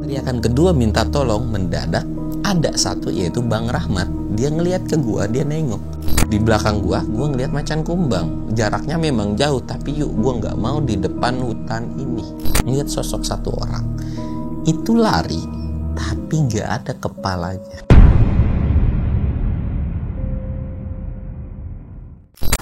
Teriakan kedua minta tolong, mendadak ada satu yaitu Bang Rahmat. Dia ngelihat ke gua, dia nengok. Di belakang gua ngelihat macan kumbang. Jaraknya memang jauh, tapi gua nggak mau di depan hutan ini. Ngelihat sosok satu orang. Itu lari, tapi nggak ada kepalanya.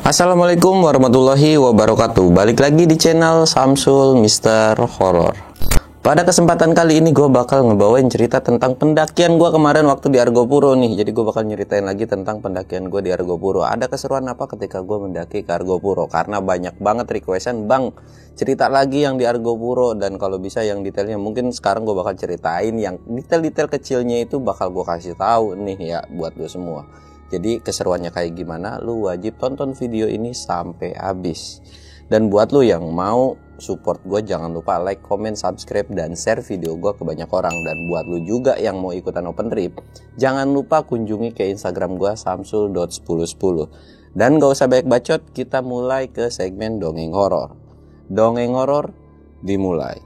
Assalamualaikum warahmatullahi wabarakatuh. Balik lagi di channel Samsul Mister Horror. Pada kesempatan kali ini gue bakal ngebawain cerita tentang pendakian gue kemarin waktu di Argopuro nih. Jadi gue bakal nyeritain lagi tentang pendakian gue di Argopuro. Ada keseruan apa ketika gue mendaki ke Argopuro? Karena banyak banget requestan, bang cerita lagi yang di Argopuro. Dan kalau bisa yang detailnya, mungkin sekarang gue bakal ceritain yang detail-detail kecilnya itu bakal gue kasih tahu nih ya buat lo semua. Jadi keseruannya kayak gimana, lu wajib tonton video ini sampai habis. Dan buat lu yang mau support gue, jangan lupa like, comment, subscribe, dan share video gue ke banyak orang. Dan buat lu juga yang mau ikutan open trip, jangan lupa kunjungi ke Instagram gue samsul.1010. Dan gak usah banyak bacot, kita mulai ke segmen dongeng horor. Dongeng horor dimulai.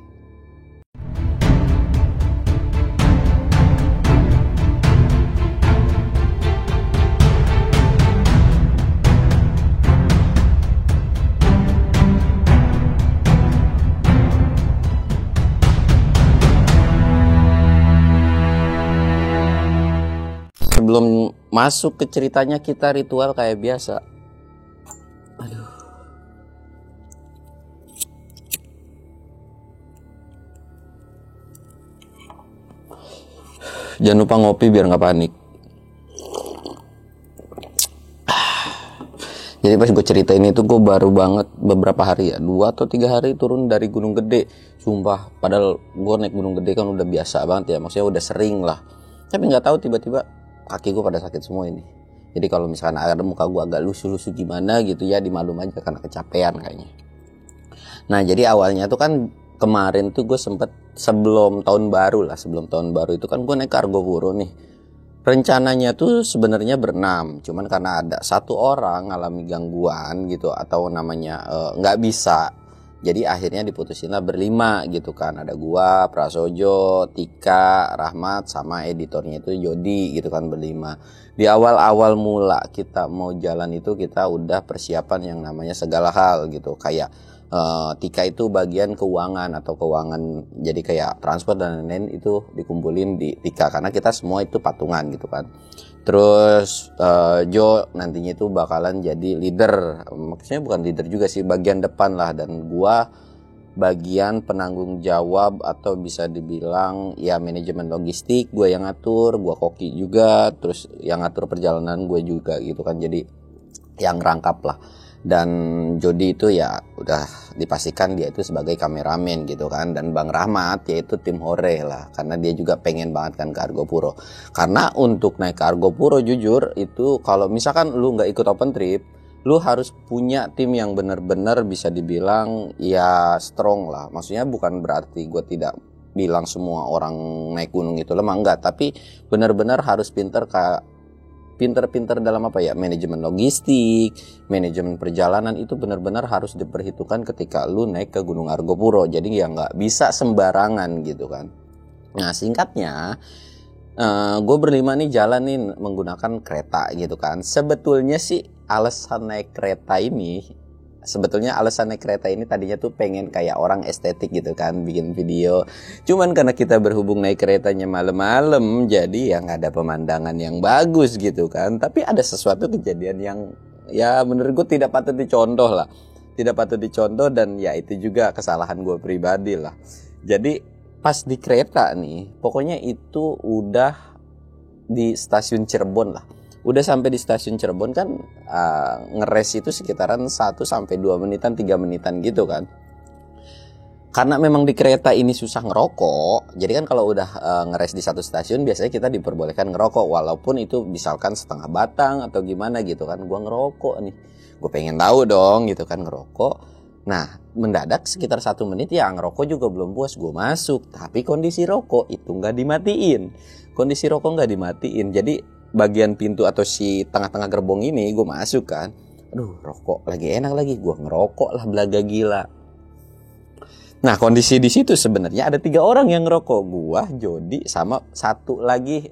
Sebelum masuk ke ceritanya, kita ritual kayak biasa. Aduh. Jangan lupa ngopi biar nggak panik. Jadi pas gue cerita ini tuh gue baru banget beberapa hari ya, 2 atau 3 hari turun dari Gunung Gede. Sumpah, padahal gue naik Gunung Gede kan udah biasa banget ya, maksudnya udah sering lah. Tapi nggak tahu tiba-tiba kaki gue pada sakit semua ini. Jadi kalau misalkan ada muka gue agak lusuh-lusuh gimana gitu ya, dimaklum aja karena kecapean kayaknya. Nah jadi awalnya tuh kan kemarin tuh gue sempet sebelum tahun baru itu kan gue naik ke Argopuro nih. Rencananya tuh sebenarnya berenam, cuman karena ada satu orang ngalami gangguan gitu atau namanya nggak bisa. Jadi akhirnya diputusinlah berlima gitu kan. Ada gua, Prasojo, Tika, Rahmat, sama editornya itu Jody gitu kan, berlima. Di awal-awal mula kita mau jalan itu kita udah persiapan yang namanya segala hal gitu. Kayak Tika itu bagian keuangan jadi kayak transport dan lain-lain itu dikumpulin di Tika. Karena kita semua itu patungan gitu kan. Terus Jo nantinya itu bakalan jadi leader, maksudnya bukan leader juga sih, bagian depan lah. Dan gua bagian penanggung jawab atau bisa dibilang ya manajemen logistik, gua yang ngatur, gua koki juga, terus yang ngatur perjalanan gue juga gitu kan, jadi yang rangkap lah. Dan Jody itu ya udah dipastikan dia itu sebagai kameramen gitu kan. Dan Bang Rahmat yaitu tim hore lah, karena dia juga pengen banget kan ke Argopuro. Karena untuk naik ke Argopuro jujur itu kalau misalkan lu gak ikut open trip, lu harus punya tim yang bener-bener bisa dibilang ya strong lah. Maksudnya bukan berarti gue tidak bilang semua orang naik gunung itu lemah, enggak. Tapi bener-bener harus pinter dalam apa ya, manajemen logistik, manajemen perjalanan itu benar-benar harus diperhitungkan ketika lu naik ke Gunung Argopuro. Jadi ya nggak bisa sembarangan gitu kan. Nah singkatnya gue berlima nih jalan nih menggunakan kereta gitu kan. Sebetulnya alasan naik kereta ini tadinya tuh pengen kayak orang estetik gitu kan, bikin video. Cuman karena kita berhubung naik keretanya malam-malam, jadi ya nggak ada pemandangan yang bagus gitu kan. Tapi ada sesuatu kejadian yang ya menurut gue tidak patut dicontoh dan ya itu juga kesalahan gue pribadi lah. Jadi pas di kereta nih, pokoknya itu udah di stasiun Cirebon lah. Udah sampai di stasiun Cirebon kan ngeres itu sekitaran 1-2 menitan, 3 menitan gitu kan. Karena memang di kereta ini susah ngerokok, jadi kan kalau udah ngeres di satu stasiun biasanya kita diperbolehkan ngerokok, walaupun itu misalkan setengah batang atau gimana gitu kan. Gua ngerokok nih, gue pengen tahu dong gitu kan, ngerokok. Nah mendadak sekitar 1 menit ya ngerokok juga belum puas, gue masuk. Tapi kondisi rokok itu nggak dimatiin. Jadi bagian pintu atau si tengah-tengah gerbong ini gue masuk kan. Aduh rokok lagi enak lagi, gue ngerokok lah belaga gila. Nah, kondisi di situ sebenarnya ada 3 orang yang ngerokok, gua, Jody, sama satu lagi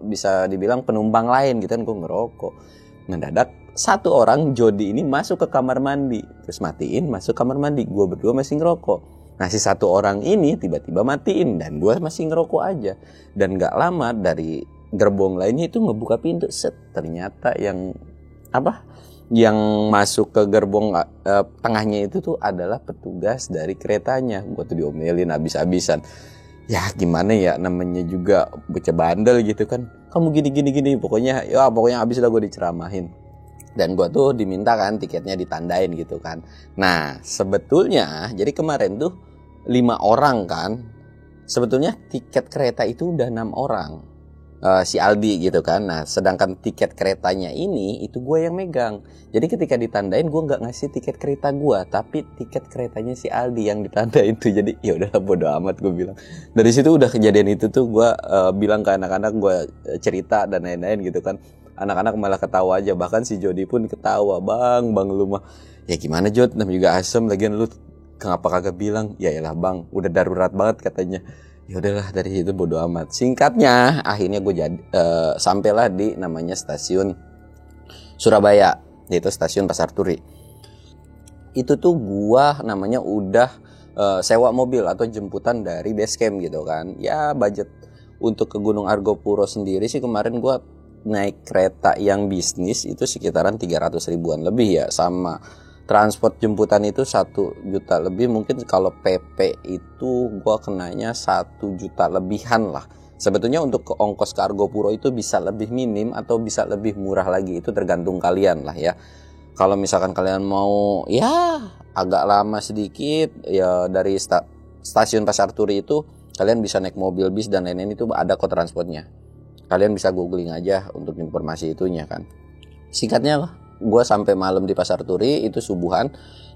bisa dibilang penumpang lain gitu kan. Gua ngerokok. Mendadak satu orang, Jody ini, masuk ke kamar mandi, terus matiin, masuk kamar mandi. Gua berdua masih ngerokok. Nah, si satu orang ini tiba-tiba matiin dan gua masih ngerokok aja. Dan gak lama dari gerbong lainnya itu ngebuka pintu, set, ternyata yang masuk ke gerbong tengahnya itu tuh adalah petugas dari keretanya. Gue tuh diomelin habis-habisan. Ya gimana ya, namanya juga bocah bandel gitu kan. Kamu gini. Pokoknya habis lah gue diceramahin. Dan gue tuh diminta kan tiketnya ditandain gitu kan. Nah sebetulnya jadi kemarin tuh 5 orang kan. Sebetulnya tiket kereta itu udah 6 orang. Si Aldi gitu kan. Nah sedangkan tiket keretanya ini itu gue yang megang. Jadi ketika ditandain gue nggak ngasih tiket kereta gue, tapi tiket keretanya si Aldi yang ditandain tuh. Jadi ya udahlah bodo amat gue bilang. Dari situ udah kejadian itu tuh gue bilang ke anak-anak, gue cerita dan lain-lain gitu kan. Anak-anak malah ketawa aja, bahkan si Jody pun ketawa. Bang lu mah ya gimana Jod, namanya juga asem, lagian lu kenapa kagak bilang? Ya elah bang, udah darurat banget katanya. Ya udahlah, dari situ bodo amat. Singkatnya akhirnya gue sampailah di namanya stasiun Surabaya, yaitu stasiun Pasar Turi. Itu tuh gua namanya udah sewa mobil atau jemputan dari base camp gitu kan. Ya budget untuk ke Gunung Argopuro sendiri sih kemarin gua naik kereta yang bisnis itu sekitaran 300 ribuan lebih ya, sama transport jemputan itu 1 juta lebih. Mungkin kalau PP itu gua kenanya 1 juta lebihan lah. Sebetulnya untuk ke ongkos ke Argopuro itu bisa lebih minim atau bisa lebih murah lagi, itu tergantung kalian lah ya. Kalau misalkan kalian mau ya agak lama sedikit ya, dari stasiun Pasar Turi itu kalian bisa naik mobil bis dan lain-lain, itu ada kok transportnya. Kalian bisa googling aja untuk informasi itunya kan. Singkatnya gue sampai malam di Pasar Turi itu subuhan,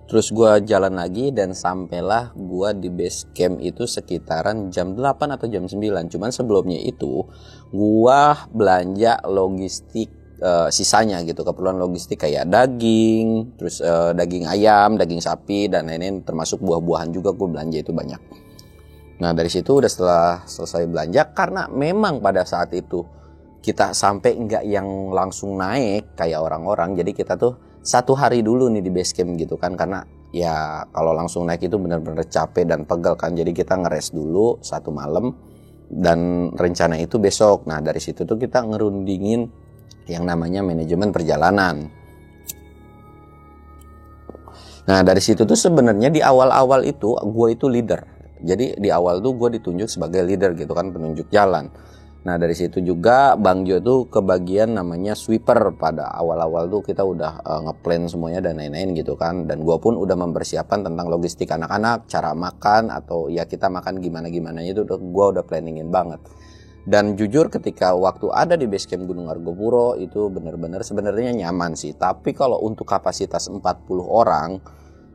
terus gue jalan lagi dan sampailah gue di base camp itu sekitaran jam 8 atau jam 9. Cuman sebelumnya itu gue belanja logistik sisanya gitu, keperluan logistik kayak daging, terus daging ayam, daging sapi dan lain-lain, termasuk buah-buahan juga gue belanja itu banyak. Nah dari situ udah setelah selesai belanja, karena memang pada saat itu kita sampai nggak yang langsung naik kayak orang-orang, jadi kita tuh 1 hari dulu nih di base camp gitu kan, karena ya kalau langsung naik itu benar-benar capek dan pegel kan. Jadi kita ngeres dulu 1 malam dan rencana itu besok. Nah dari situ tuh kita ngerundingin yang namanya manajemen perjalanan. Nah dari situ tuh sebenarnya di awal-awal itu gue itu leader. Jadi di awal tuh gue ditunjuk sebagai leader gitu kan, penunjuk jalan. Nah dari situ juga Bang Jo tuh kebagian namanya sweeper. Pada awal-awal tuh kita udah ngeplan semuanya dan lain-lain gitu kan. Dan gue pun udah mempersiapkan tentang logistik anak-anak, cara makan atau ya kita makan gimana-gimana itu gue udah planningin banget. Dan jujur ketika waktu ada di base camp Gunung Argopuro itu benar-benar sebenarnya nyaman sih. Tapi kalau untuk kapasitas 40 orang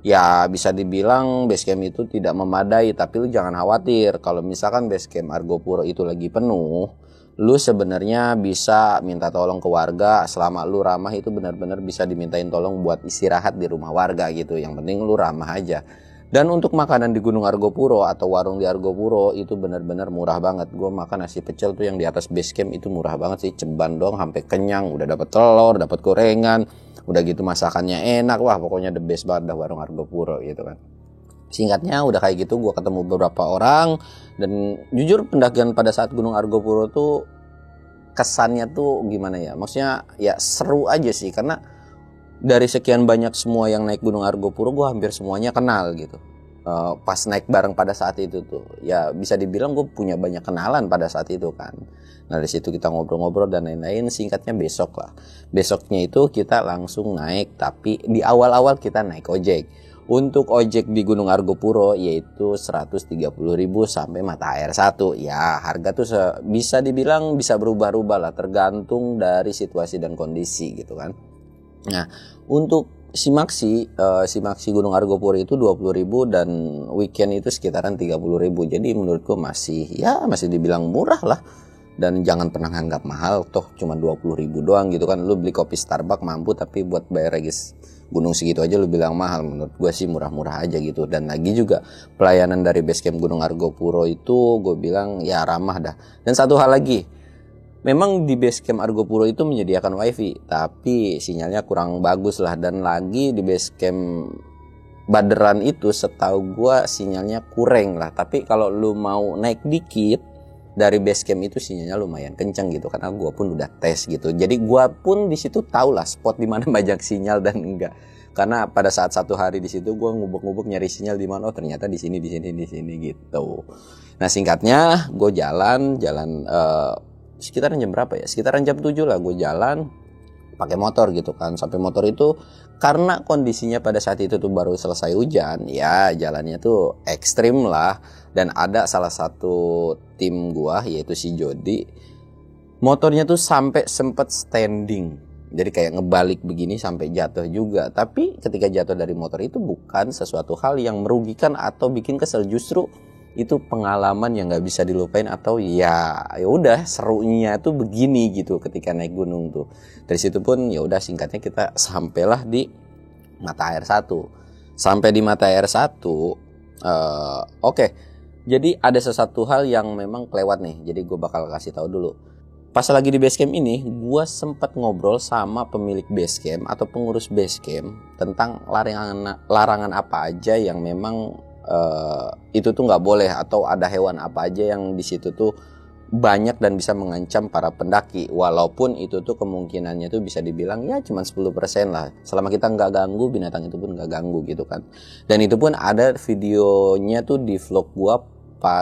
ya bisa dibilang base camp itu tidak memadai. Tapi lu jangan khawatir, kalau misalkan base camp Argopuro itu lagi penuh, lu sebenarnya bisa minta tolong ke warga. Selama lu ramah itu benar-benar bisa dimintain tolong buat istirahat di rumah warga gitu. Yang penting lu ramah aja. Dan untuk makanan di Gunung Argopuro atau warung di Argopuro itu benar-benar murah banget. Gue makan nasi pecel tuh yang di atas base camp itu murah banget sih, ceban dong sampai kenyang, udah dapat telur, dapat gorengan, udah gitu masakannya enak. Wah pokoknya the best banget dah warung Argopuro gitu kan. Singkatnya udah kayak gitu gue ketemu beberapa orang. Dan jujur pendakian pada saat Gunung Argopuro tuh kesannya tuh gimana ya, maksudnya ya seru aja sih. Karena dari sekian banyak semua yang naik Gunung Argopuro gue hampir semuanya kenal gitu. Pas naik bareng pada saat itu tuh ya bisa dibilang gue punya banyak kenalan pada saat itu kan. Nah dari situ kita ngobrol-ngobrol dan lain-lain. Singkatnya besok lah, besoknya itu kita langsung naik. Tapi di awal-awal kita naik ojek. Untuk ojek di Gunung Argopuro yaitu 130.000 sampai Mata Air 1. Ya harga tuh bisa dibilang bisa berubah-ubah lah, tergantung dari situasi dan kondisi gitu kan. Nah untuk Simaksi Gunung Argopuro itu 20.000 dan weekend itu sekitaran 30.000. Jadi menurutku masih dibilang murah lah. Dan jangan pernah anggap mahal, toh cuma 20.000 doang gitu kan. Lu beli kopi Starbucks mampu, tapi buat bayar gunung segitu aja lu bilang mahal. Menurut gue sih murah-murah aja gitu. Dan lagi juga pelayanan dari basecamp Gunung Argopuro itu gue bilang ya ramah dah. Dan satu hal lagi, memang di basecamp Argopuro itu menyediakan wifi, tapi sinyalnya kurang bagus lah. Dan lagi di basecamp Baderan itu setahu gue sinyalnya kurang lah. Tapi kalau lu mau naik dikit dari basecamp itu sinyalnya lumayan kencang gitu, karena gue pun udah tes gitu. Jadi gue pun di situ tahu lah spot di mana banyak sinyal dan enggak. Karena pada saat satu hari di situ gue ngubek-ngubek nyari sinyal di mana, oh ternyata di sini gitu. Nah singkatnya gue jalan sekitaran jam berapa ya? Sekitaran jam 7 lah gue jalan pakai motor gitu kan. Sampai motor itu karena kondisinya pada saat itu tuh baru selesai hujan, ya jalannya tuh ekstrim lah. Dan ada salah satu tim gua yaitu si Jody, motornya tuh sampai sempet standing, jadi kayak ngebalik begini sampai jatuh juga. Tapi ketika jatuh dari motor itu bukan sesuatu hal yang merugikan atau bikin kesel, justru itu pengalaman yang nggak bisa dilupain. Atau ya udah serunya tuh begini gitu ketika naik gunung tuh. Dari situ pun ya udah singkatnya kita sampailah di mata air 1. Sampai di mata air 1, oke. Jadi ada sesuatu hal yang memang kelewat nih. Jadi gue bakal kasih tahu dulu. Pas lagi di basecamp ini, gue sempat ngobrol sama pemilik basecamp atau pengurus basecamp tentang larangan apa aja yang memang itu tuh nggak boleh, atau ada hewan apa aja yang di situ tuh banyak dan bisa mengancam para pendaki. Walaupun itu tuh kemungkinannya tuh bisa dibilang ya cuma 10% lah. Selama kita nggak ganggu, binatang itu pun nggak ganggu gitu kan. Dan itu pun ada videonya tuh di vlog gua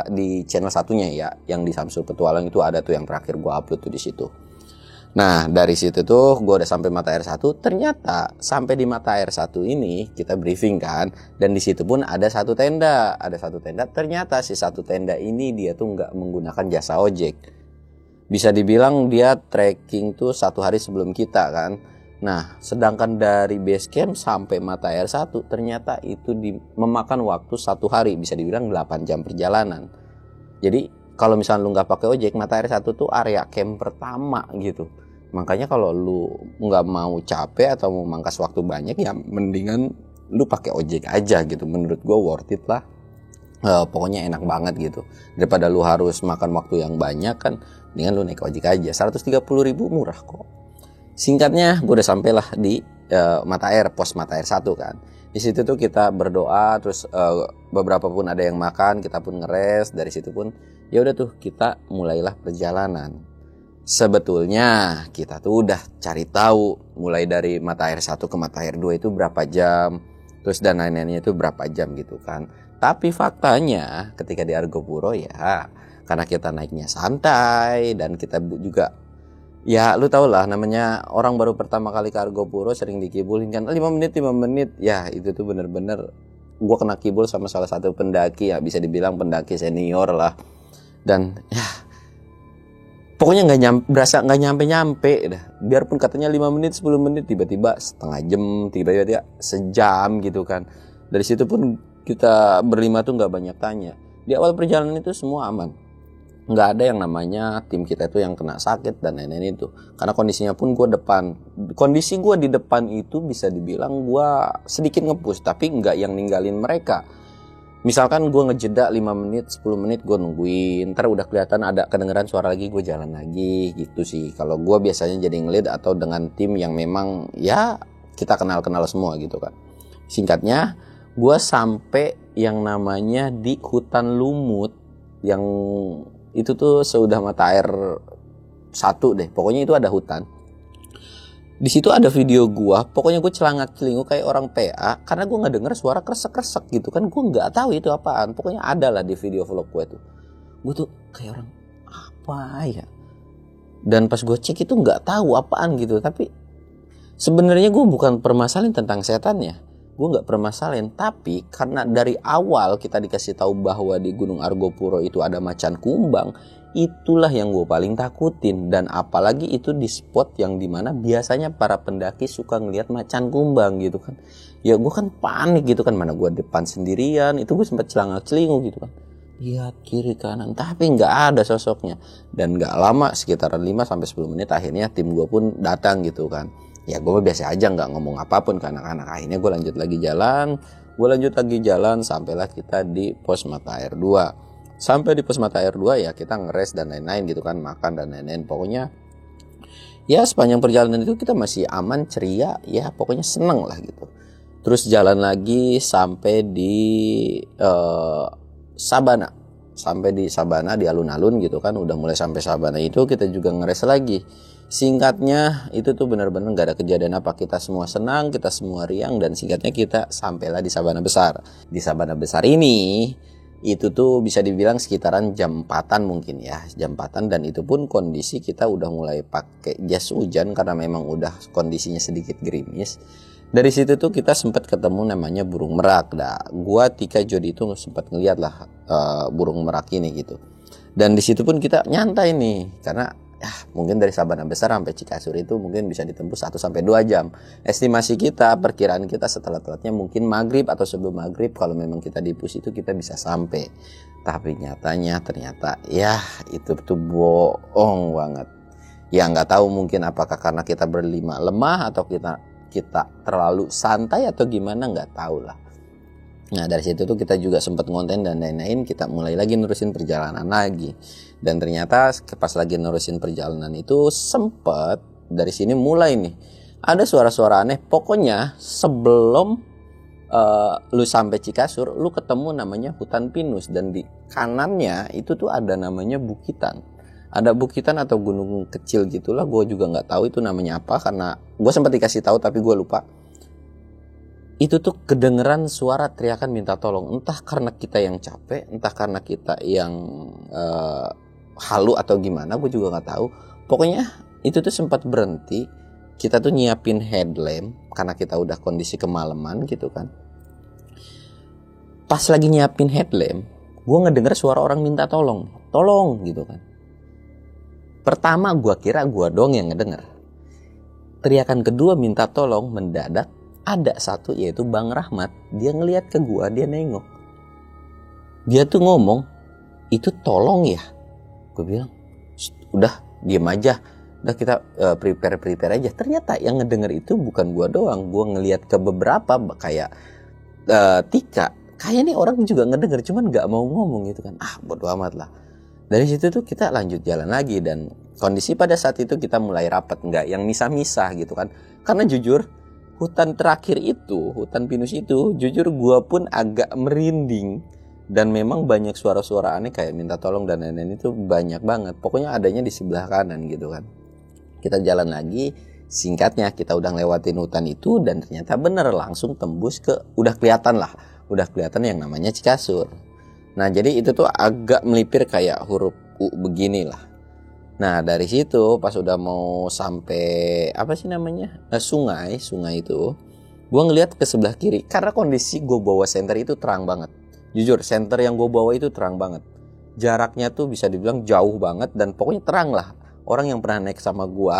di channel satunya ya, yang di Samsul Petualang itu ada tuh yang terakhir gua upload tuh di situ. Nah dari situ tuh gue udah sampai mata air 1. Ternyata sampai di mata air 1 ini kita briefing kan, dan di situ pun ada satu tenda. Ternyata si satu tenda ini dia tuh nggak menggunakan jasa ojek. Bisa dibilang dia trekking tuh 1 hari sebelum kita kan. Nah sedangkan dari base camp sampai mata air 1 ternyata itu memakan waktu 1 hari, bisa dibilang 8 jam perjalanan. Jadi kalau misalnya lu nggak pakai ojek, mata air 1 tuh area camp pertama gitu. Makanya kalau lu nggak mau capek atau mau mangkas waktu banyak, ya mendingan lu pakai ojek aja gitu. Menurut gue worth it lah. Pokoknya enak banget gitu. Daripada lu harus makan waktu yang banyak kan, mendingan lu naik ojek aja. 130.000 murah kok. Singkatnya gue udah sampailah di mata air, pos mata air 1 kan. Di situ tuh kita berdoa, terus beberapa pun ada yang makan, kita pun ngeres. Dari situ pun ya udah tuh kita mulailah perjalanan. Sebetulnya kita tuh udah cari tahu mulai dari mata air 1 ke mata air 2 itu berapa jam, terus dan lain-lainnya itu berapa jam gitu kan. Tapi faktanya ketika di Argopuro ya karena kita naiknya santai dan kita juga ya lu tau lah namanya orang baru pertama kali ke Argopuro sering dikibulin kan 5 menit. Ya itu tuh bener-bener gue kena kibul sama salah satu pendaki, ya bisa dibilang pendaki senior lah. Dan ya pokoknya berasa nggak nyampe dah. Biarpun katanya 5 menit 10 menit, tiba-tiba setengah jam, tiba-tiba sejam gitu kan. Dari situ pun kita berlima tuh nggak banyak tanya. Di awal perjalanan itu semua aman, nggak ada yang namanya tim kita itu yang kena sakit dan lain-lain itu. Karena kondisinya pun kondisi gue di depan itu bisa dibilang gue sedikit ngepush, tapi nggak yang ninggalin mereka. Misalkan gue ngejeda 5 menit 10 menit gue nungguin, ntar udah kelihatan ada kedengeran suara lagi, gue jalan lagi gitu sih. Kalau gue biasanya jadi nge-lead atau dengan tim yang memang ya kita kenal-kenal semua gitu kan. Singkatnya gue sampai yang namanya di hutan lumut, yang itu tuh seudah mata air 1 deh. Pokoknya itu ada hutan. Di situ ada video gua, pokoknya gue celangak-celinguk kayak orang PA karena gue nggak denger suara kresek-kresek gitu kan. Gue nggak tahu itu apaan. Pokoknya ada lah di video vlog gue tuh. Gue tuh kayak orang apa ya? Dan pas gue cek itu nggak tahu apaan gitu. Tapi sebenarnya gue bukan permasalahan tentang setannya. Gue nggak permasalahan, tapi karena dari awal kita dikasih tahu bahwa di Gunung Argopuro itu ada macan kumbang, itulah yang gue paling takutin. Dan apalagi itu di spot yang dimana biasanya para pendaki suka ngelihat macan kumbang gitu kan. Ya gue kan panik gitu kan, mana gue depan sendirian, itu gue sempat celangak-celinguk gitu kan. Lihat kiri kanan, tapi nggak ada sosoknya. Dan nggak lama, sekitaran 5-10 menit akhirnya tim gue pun datang gitu kan. Ya gue biasa aja, nggak ngomong apapun ke anak-anak. Akhirnya gue lanjut lagi jalan sampailah kita di pos mata air 2. Sampai di pos mata air 2 ya kita ngeres dan lain-lain gitu kan, makan dan lain-lain. Pokoknya ya sepanjang perjalanan itu kita masih aman, ceria, ya pokoknya seneng lah gitu. Terus jalan lagi sampai di Sabana. Sampai di Sabana di alun-alun gitu kan, udah mulai sampai Sabana itu kita juga ngeres lagi. Singkatnya itu tuh benar-benar gak ada kejadian apa, kita semua senang, kita semua riang, dan singkatnya kita sampailah di Sabana Besar. Di Sabana Besar ini itu tuh bisa dibilang sekitaran jam 4-an mungkin ya, jam 4-an, dan itu pun kondisi kita udah mulai pakai jas hujan karena memang udah kondisinya sedikit gerimis. Dari situ tuh kita sempat ketemu namanya burung merak. Nah, gua Tika Jody itu sempat ngeliat lah burung merak ini gitu. Dan di situ pun kita nyantai nih, karena mungkin dari Sabana Besar sampai Cikasur itu mungkin bisa ditembus 1-2 jam. Estimasi kita, perkiraan kita setelah telatnya mungkin maghrib atau sebelum maghrib, kalau memang kita di pos itu kita bisa sampai. Tapi ternyata ya itu tuh bohong banget. Ya nggak tahu mungkin apakah karena kita berlima lemah atau kita terlalu santai atau gimana, nggak tahu lah. Nah dari situ tuh kita juga sempat ngonten dan lain-lain, kita mulai lagi nerusin perjalanan lagi. Dan ternyata pas lagi nerusin perjalanan itu sempat dari sini mulai nih ada suara-suara aneh. Pokoknya sebelum lu sampai Cikasur, lu ketemu namanya hutan pinus, dan di kanannya itu tuh ada namanya bukitan. Ada bukitan atau gunung kecil gitulah, gue juga nggak tahu itu namanya apa, karena gue sempat dikasih tahu tapi gue lupa. Itu tuh kedengeran suara teriakan minta tolong, entah karena kita yang capek, entah karena kita yang halu atau gimana, gue juga nggak tahu. Pokoknya itu tuh sempat berhenti, kita tuh nyiapin headlamp karena kita udah kondisi kemalaman gitu kan. Pas lagi nyiapin headlamp, gue ngedenger suara orang minta tolong gitu kan. Pertama gue kira gue dong yang ngedenger. Teriakan kedua minta tolong, mendadak ada satu, yaitu Bang Rahmat. Dia ngeliat ke gue, dia nengok. Dia tuh ngomong, itu tolong ya? Gue bilang, udah diem aja. Udah kita prepare aja. Ternyata yang ngedenger itu bukan gue doang. Gue ngeliat ke beberapa kayak Tika. Kayaknya nih orang juga ngedenger, cuman gak mau ngomong gitu kan. Bodo amat lah. Dari situ tuh kita lanjut jalan lagi, dan kondisi pada saat itu kita mulai rapat, nggak yang misah-misah gitu kan. Karena jujur hutan terakhir itu, hutan pinus itu, jujur gua pun agak merinding, dan memang banyak suara-suara aneh kayak minta tolong dan lain-lain itu banyak banget. Pokoknya adanya di sebelah kanan gitu kan. Kita jalan lagi, singkatnya kita udah lewatin hutan itu, dan ternyata bener langsung tembus ke, udah kelihatan yang namanya Cikasur. Nah jadi itu tuh agak melipir kayak huruf U beginilah. Nah dari situ pas udah mau sampai sungai itu, gue ngeliat ke sebelah kiri karena kondisi gue bawa senter itu terang banget. Jujur senter yang gue bawa itu terang banget. Jaraknya tuh bisa dibilang jauh banget, dan pokoknya terang lah. Orang yang pernah naik sama gue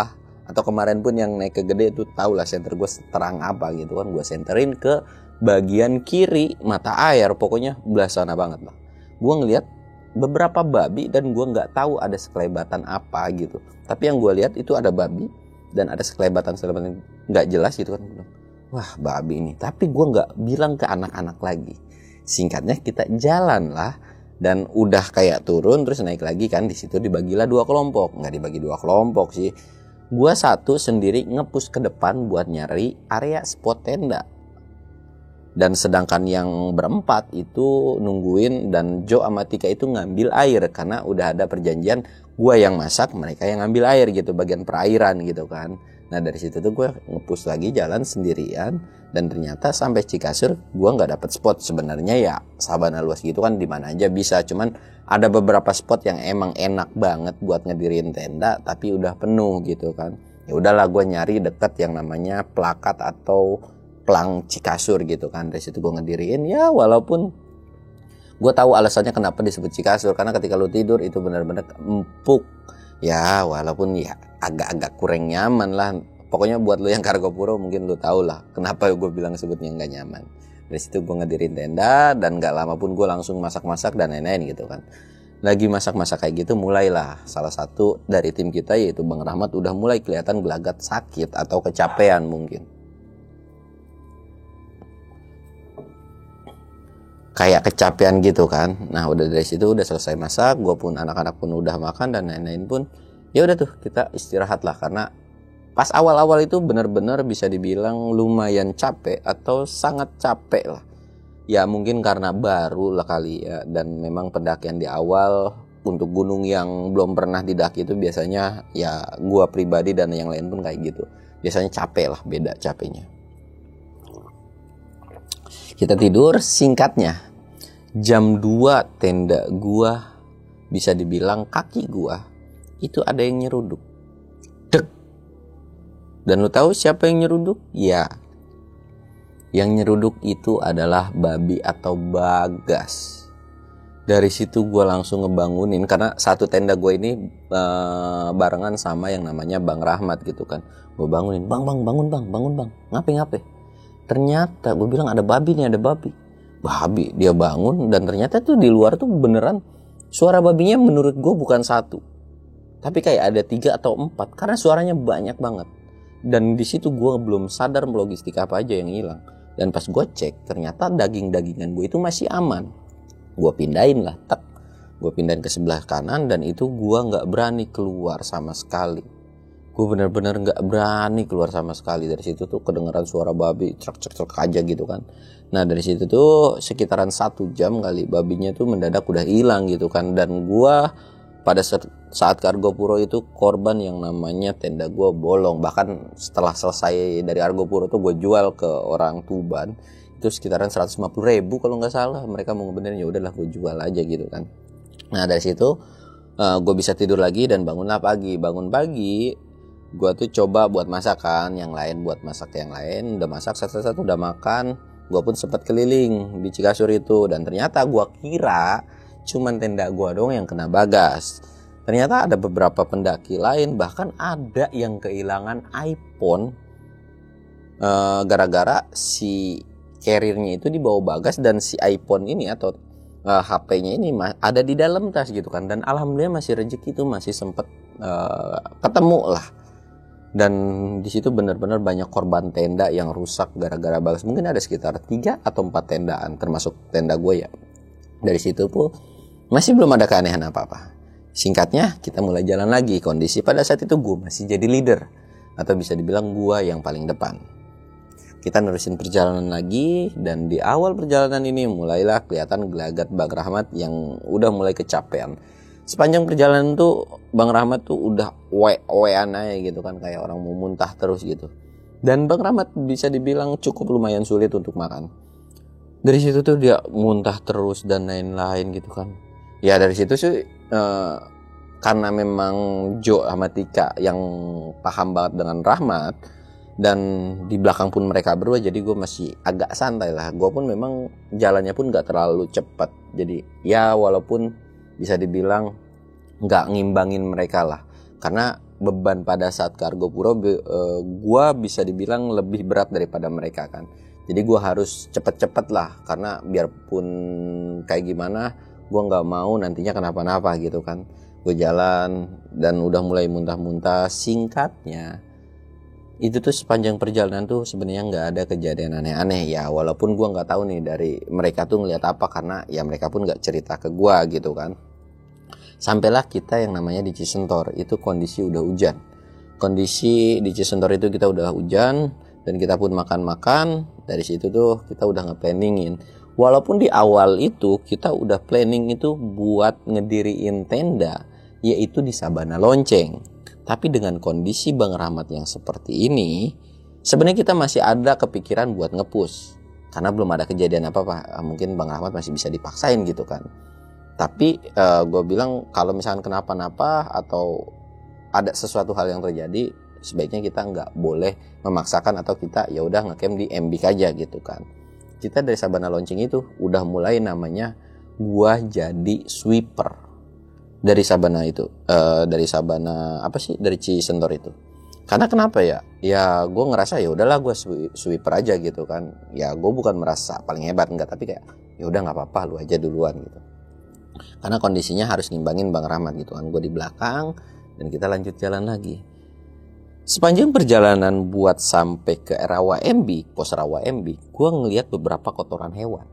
atau kemarin pun yang naik ke Gede itu tahu lah senter gue terang apa gitu kan. Gue senterin ke bagian kiri mata air, pokoknya belah sana banget lah. Gue ngeliat beberapa babi, dan gue nggak tahu ada sekelebatan apa gitu. Tapi yang gue lihat itu ada babi dan ada sekelebatan nggak jelas gitu kan. Wah babi ini. Tapi gue nggak bilang ke anak-anak lagi. Singkatnya kita jalan lah, dan udah kayak turun terus naik lagi kan. Di situ dibagilah 2 kelompok. Nggak dibagi 2 kelompok sih. Gue satu sendiri nge-push ke depan buat nyari area spot tenda. Dan sedangkan yang berempat itu nungguin, dan Jo sama Tika itu ngambil air karena udah ada perjanjian gue yang masak, mereka yang ngambil air gitu, bagian perairan gitu kan. Nah dari situ tuh gue nge-push lagi jalan sendirian, dan ternyata sampai Cikasur gue nggak dapet spot. Sebenarnya ya Sabana luas gitu kan, di mana aja bisa, cuman ada beberapa spot yang emang enak banget buat ngedirin tenda tapi udah penuh gitu kan. Ya udahlah gue nyari deket yang namanya Plakat atau Plang Cikasur gitu kan. Dari situ gue ngediriin, ya walaupun gue tahu alasannya kenapa disebut Cikasur, karena ketika lu tidur itu benar-benar empuk ya, walaupun ya agak-agak kurang nyaman lah. Pokoknya buat lu yang Kargo Puro mungkin lu tahu lah kenapa gue bilang sebutnya nggak nyaman. Dari situ gue ngedirin tenda, dan nggak lama pun gue langsung masak-masak dan lain-lain gitu kan. lagi masak-masak kayak gitu, mulailah salah satu dari tim kita yaitu Bang Rahmat udah mulai kelihatan gelagat sakit atau kecapean mungkin. Kayak kecapean gitu kan. Nah udah dari situ udah selesai masak, gue pun anak-anak pun udah makan dan lain-lain pun. Ya udah tuh kita istirahat lah, karena pas awal-awal itu benar-benar bisa dibilang lumayan capek atau sangat capek lah. Ya mungkin karena baru lah kali ya, dan memang pendakian di awal untuk gunung yang belum pernah didaki itu biasanya ya gua pribadi dan yang lain pun kayak gitu. Biasanya capek lah, beda capeknya. Kita tidur, singkatnya jam 2 tenda gua, bisa dibilang kaki gua itu ada yang nyeruduk. Dek. Dan lu tahu siapa yang nyeruduk? Ya, yang nyeruduk itu adalah babi atau Bagas. Dari situ gue langsung ngebangunin, karena satu tenda gue ini barengan sama yang namanya Bang Rahmat gitu kan. Gue bangunin, bang bangun bang, ngapain? Ternyata gue bilang ada babi nih, ada babi. Dia bangun dan ternyata tuh di luar tuh beneran suara babinya menurut gue bukan 1, tapi kayak ada 3 atau 4 karena suaranya banyak banget. Dan di situ gue belum sadar logistik apa aja yang hilang. Dan pas gue cek, ternyata daging-dagingan gue itu masih aman. Gue pindahin lah, gue pindahin ke sebelah kanan, dan itu gue nggak berani keluar sama sekali. Gue bener-bener nggak berani keluar sama sekali. Dari situ tuh kedengeran suara babi truk aja gitu kan. Nah dari situ tuh sekitaran 1 jam kali babinya tuh mendadak udah hilang gitu kan. Dan gue pada saat ke Argopuro itu korban yang namanya tenda gue bolong. Bahkan setelah selesai dari Argopuro tuh gue jual ke orang Tuban. Itu sekitaran 150.000 kalau nggak salah. Mereka mau ngebenerin, ya udahlah gue jual aja gitu kan. Nah dari situ gue bisa tidur lagi dan bangun pagi. Gue tuh coba buat masakan yang lain, udah masak satu-satu, udah makan. Gue pun sempat keliling di Cikasur itu, dan ternyata gue kira cuman tenda gue doang yang kena Bagas. Ternyata ada beberapa pendaki lain, bahkan ada yang kehilangan iPhone gara-gara si carrier-nya itu dibawa Bagas, dan si iPhone ini atau HP-nya ini ada di dalam tas gitu kan. Dan alhamdulillah masih rezeki itu masih sempet ketemu lah. Dan di situ benar-benar banyak korban tenda yang rusak gara-gara Bagas. Mungkin ada sekitar 3 atau 4 tendaan, termasuk tenda gue ya. Dari situ pun masih belum ada keanehan apa-apa. Singkatnya, kita mulai jalan lagi. Kondisi pada saat itu gue masih jadi leader, atau bisa dibilang gue yang paling depan. Kita nerusin perjalanan lagi, dan di awal perjalanan ini mulailah kelihatan gelagat Bang Rahmat yang udah mulai kecapean. Sepanjang perjalanan tuh Bang Rahmat tuh udah wean aja gitu kan, kayak orang mau muntah terus gitu. Dan Bang Rahmat bisa dibilang cukup lumayan sulit untuk makan. Dari situ tuh dia muntah terus dan lain-lain gitu kan. Ya dari situ sih karena memang Jo sama Tika yang paham banget dengan Rahmat, dan di belakang pun mereka berdua, jadi gue masih agak santai lah. Gue pun memang jalannya pun gak terlalu cepat, jadi ya walaupun bisa dibilang nggak ngimbangin mereka lah, karena beban pada saat ke Argopuro gue bisa dibilang lebih berat daripada mereka kan. Jadi gue harus cepet-cepet lah, karena biarpun kayak gimana gue nggak mau nantinya kenapa-napa gitu kan. Gue jalan dan udah mulai muntah-muntah. Singkatnya itu tuh sepanjang perjalanan tuh sebenarnya nggak ada kejadian aneh-aneh ya, walaupun gue nggak tahu nih dari mereka tuh ngeliat apa, karena ya mereka pun nggak cerita ke gue gitu kan. Sampailah kita yang namanya di Cisentor, itu kondisi udah hujan. Kondisi di Cisentor itu kita udah hujan, dan kita pun makan-makan. Dari situ tuh kita udah nge-planningin. Walaupun di awal itu kita udah planning itu buat ngediriin tenda, yaitu di Sabana Lonceng. Tapi dengan kondisi Bang Rahmat yang seperti ini, sebenarnya kita masih ada kepikiran buat nge-push. Karena belum ada kejadian apa-apa, mungkin Bang Rahmat masih bisa dipaksain gitu kan. Tapi gue bilang kalau misalkan kenapa-napa atau ada sesuatu hal yang terjadi, sebaiknya kita nggak boleh memaksakan, atau kita ya udah ngecamp di Embik aja gitu kan. Kita dari Sabana Lonceng itu udah mulai namanya gua jadi sweeper dari Sabana itu, dari Sabana dari Cisentor itu. Karena kenapa ya? Ya gue ngerasa ya udahlah gue sweeper aja gitu kan. Ya gue bukan merasa paling hebat enggak, tapi kayak ya udah nggak apa-apa, lu aja duluan gitu. Karena kondisinya harus ngimbangin Bang Rahmat gitu kan. Gue di belakang dan kita lanjut jalan lagi. Sepanjang perjalanan buat sampai ke Rawambi, pos Rawambi, gue ngelihat beberapa kotoran hewan.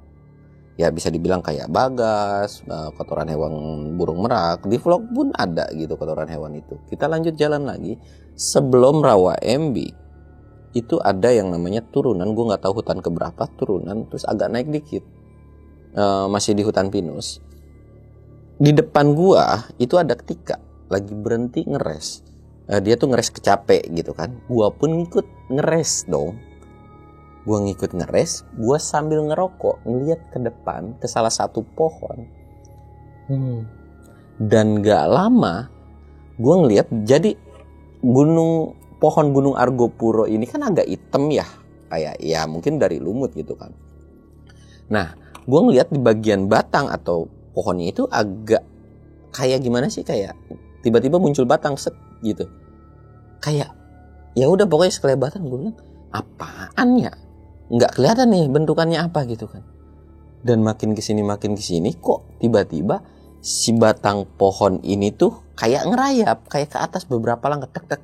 Ya bisa dibilang kayak bagas, kotoran hewan burung merak. Di vlog pun ada gitu kotoran hewan itu. Kita lanjut jalan lagi. Sebelum Rawambi itu ada yang namanya turunan. Gue nggak tahu hutan keberapa, turunan terus agak naik dikit. Masih di hutan pinus. Di depan gua itu ada ketika lagi berhenti ngeres. Dia tuh ngeres kecapek gitu kan. Gua pun ngikut ngeres dong. Gua ngikut ngeres, gua sambil ngerokok ngeliat ke depan ke salah satu pohon. Dan gak lama gua ngeliat, jadi pohon gunung Argopuro ini kan agak hitam ya, kayak ya mungkin dari lumut gitu kan. Nah, gua ngeliat di bagian batang atau pohonnya itu agak kayak gimana sih, kayak tiba-tiba muncul batang set gitu. Kayak ya udah pokoknya sekelebatan. Gue bilang apaan ya? Nggak kelihatan nih bentukannya apa gitu kan. Dan makin kesini kok tiba-tiba si batang pohon ini tuh kayak ngerayap, kayak ke atas beberapa langkah tek.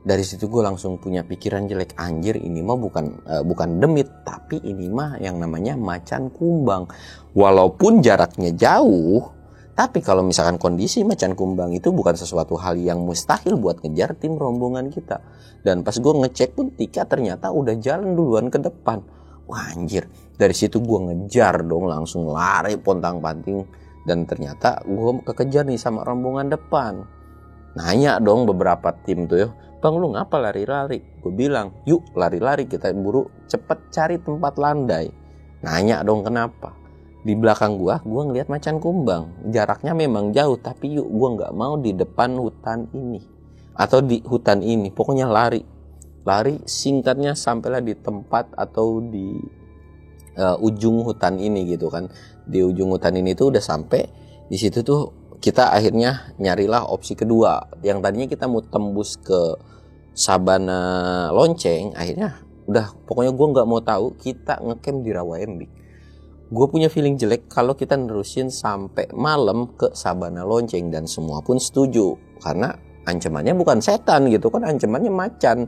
Dari situ gue langsung punya pikiran jelek, anjir ini mah bukan demit, tapi ini mah yang namanya macan kumbang. Walaupun jaraknya jauh, tapi kalau misalkan kondisi macan kumbang itu bukan sesuatu hal yang mustahil buat ngejar tim rombongan kita. Dan pas gue ngecek pun Tika ternyata udah jalan duluan ke depan. Wah anjir, dari situ gue ngejar dong, langsung lari pontang-panting. Dan ternyata gue kekejar nih sama rombongan depan. Nanya dong beberapa tim tuh ya, bang lu ngapa lari-lari? Gue bilang yuk lari-lari, kita buru cepet cari tempat landai. Nanya dong kenapa? Di belakang gue ngeliat macan kumbang. Jaraknya memang jauh, tapi yuk gue gak mau di depan hutan ini atau di hutan ini. Pokoknya lari singkatnya sampailah di tempat atau di ujung hutan ini gitu kan. Di ujung hutan ini tuh udah sampai di situ tuh kita akhirnya nyarilah opsi kedua. Yang tadinya kita mau tembus ke Sabana Lonceng, akhirnya udah pokoknya gue nggak mau tahu, kita ngecamp di Rawambi. Gue punya feeling jelek kalau kita nerusin sampai malam ke Sabana Lonceng, dan semua pun setuju karena ancamannya bukan setan gitu kan, ancamannya macan.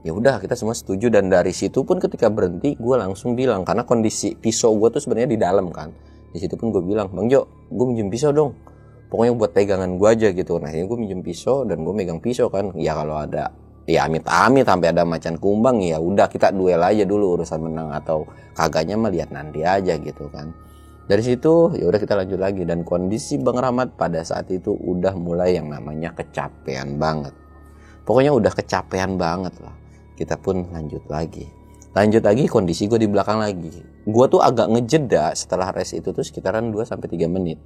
Ya udah kita semua setuju, dan dari situ pun ketika berhenti gue langsung bilang, karena kondisi pisau gue tuh sebenarnya di dalam kan. Di situ pun gue bilang, Bang Jo, gue minjem pisau dong. Pokoknya buat pegangan gue aja gitu. Nah ini gue minjem pisau dan gue megang pisau kan. Ya kalau ada, ya amit-amit sampai ada macan kumbang, ya udah kita duel aja dulu, urusan menang atau kagaknya mah lihat nanti aja gitu kan. Dari situ ya udah kita lanjut lagi, dan kondisi Bang Rahmat pada saat itu udah mulai yang namanya kecapean banget. Pokoknya udah kecapean banget lah. Kita pun lanjut lagi kondisi gue di belakang lagi. Gue tuh agak ngejeda setelah race itu tuh sekitaran 2-3 menit.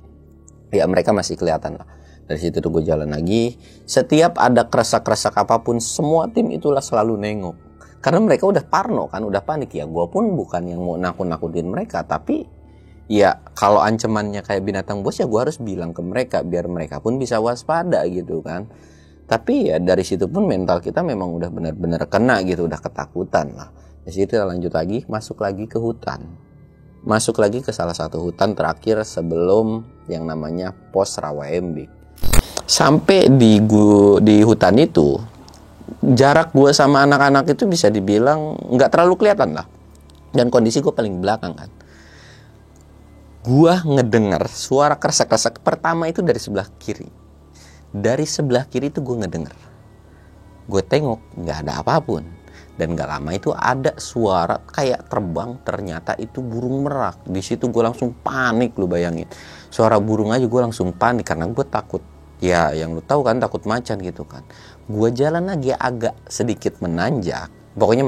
Ya mereka masih kelihatan lah. Dari situ tuh gue jalan lagi. Setiap ada kresak-kresak apapun, semua tim itulah selalu nengok. Karena mereka udah parno kan, udah panik. Ya gue pun bukan yang mau nakut-nakutin mereka, tapi ya kalau ancamannya kayak binatang buas ya gue harus bilang ke mereka biar mereka pun bisa waspada gitu kan. Tapi ya dari situ pun mental kita memang udah benar-benar kena gitu, udah ketakutan lah. Dari situ kita lanjut lagi, masuk lagi ke hutan. Masuk lagi ke salah satu hutan terakhir sebelum yang namanya pos Rawambi. Sampai di hutan itu, jarak gue sama anak-anak itu bisa dibilang nggak terlalu kelihatan lah. Dan kondisi gue paling belakang kan. Gue ngedengar suara kresek-kresek pertama itu dari sebelah kiri. Dari sebelah kiri itu gue ngedenger. Gue tengok nggak ada apapun. Dan gak lama itu ada suara kayak terbang, ternyata itu burung merak. Di situ gue langsung panik, lu bayangin. Suara burung aja gue langsung panik karena gue takut. Ya yang lu tahu kan, takut macan gitu kan. Gue jalan lagi agak sedikit menanjak. Pokoknya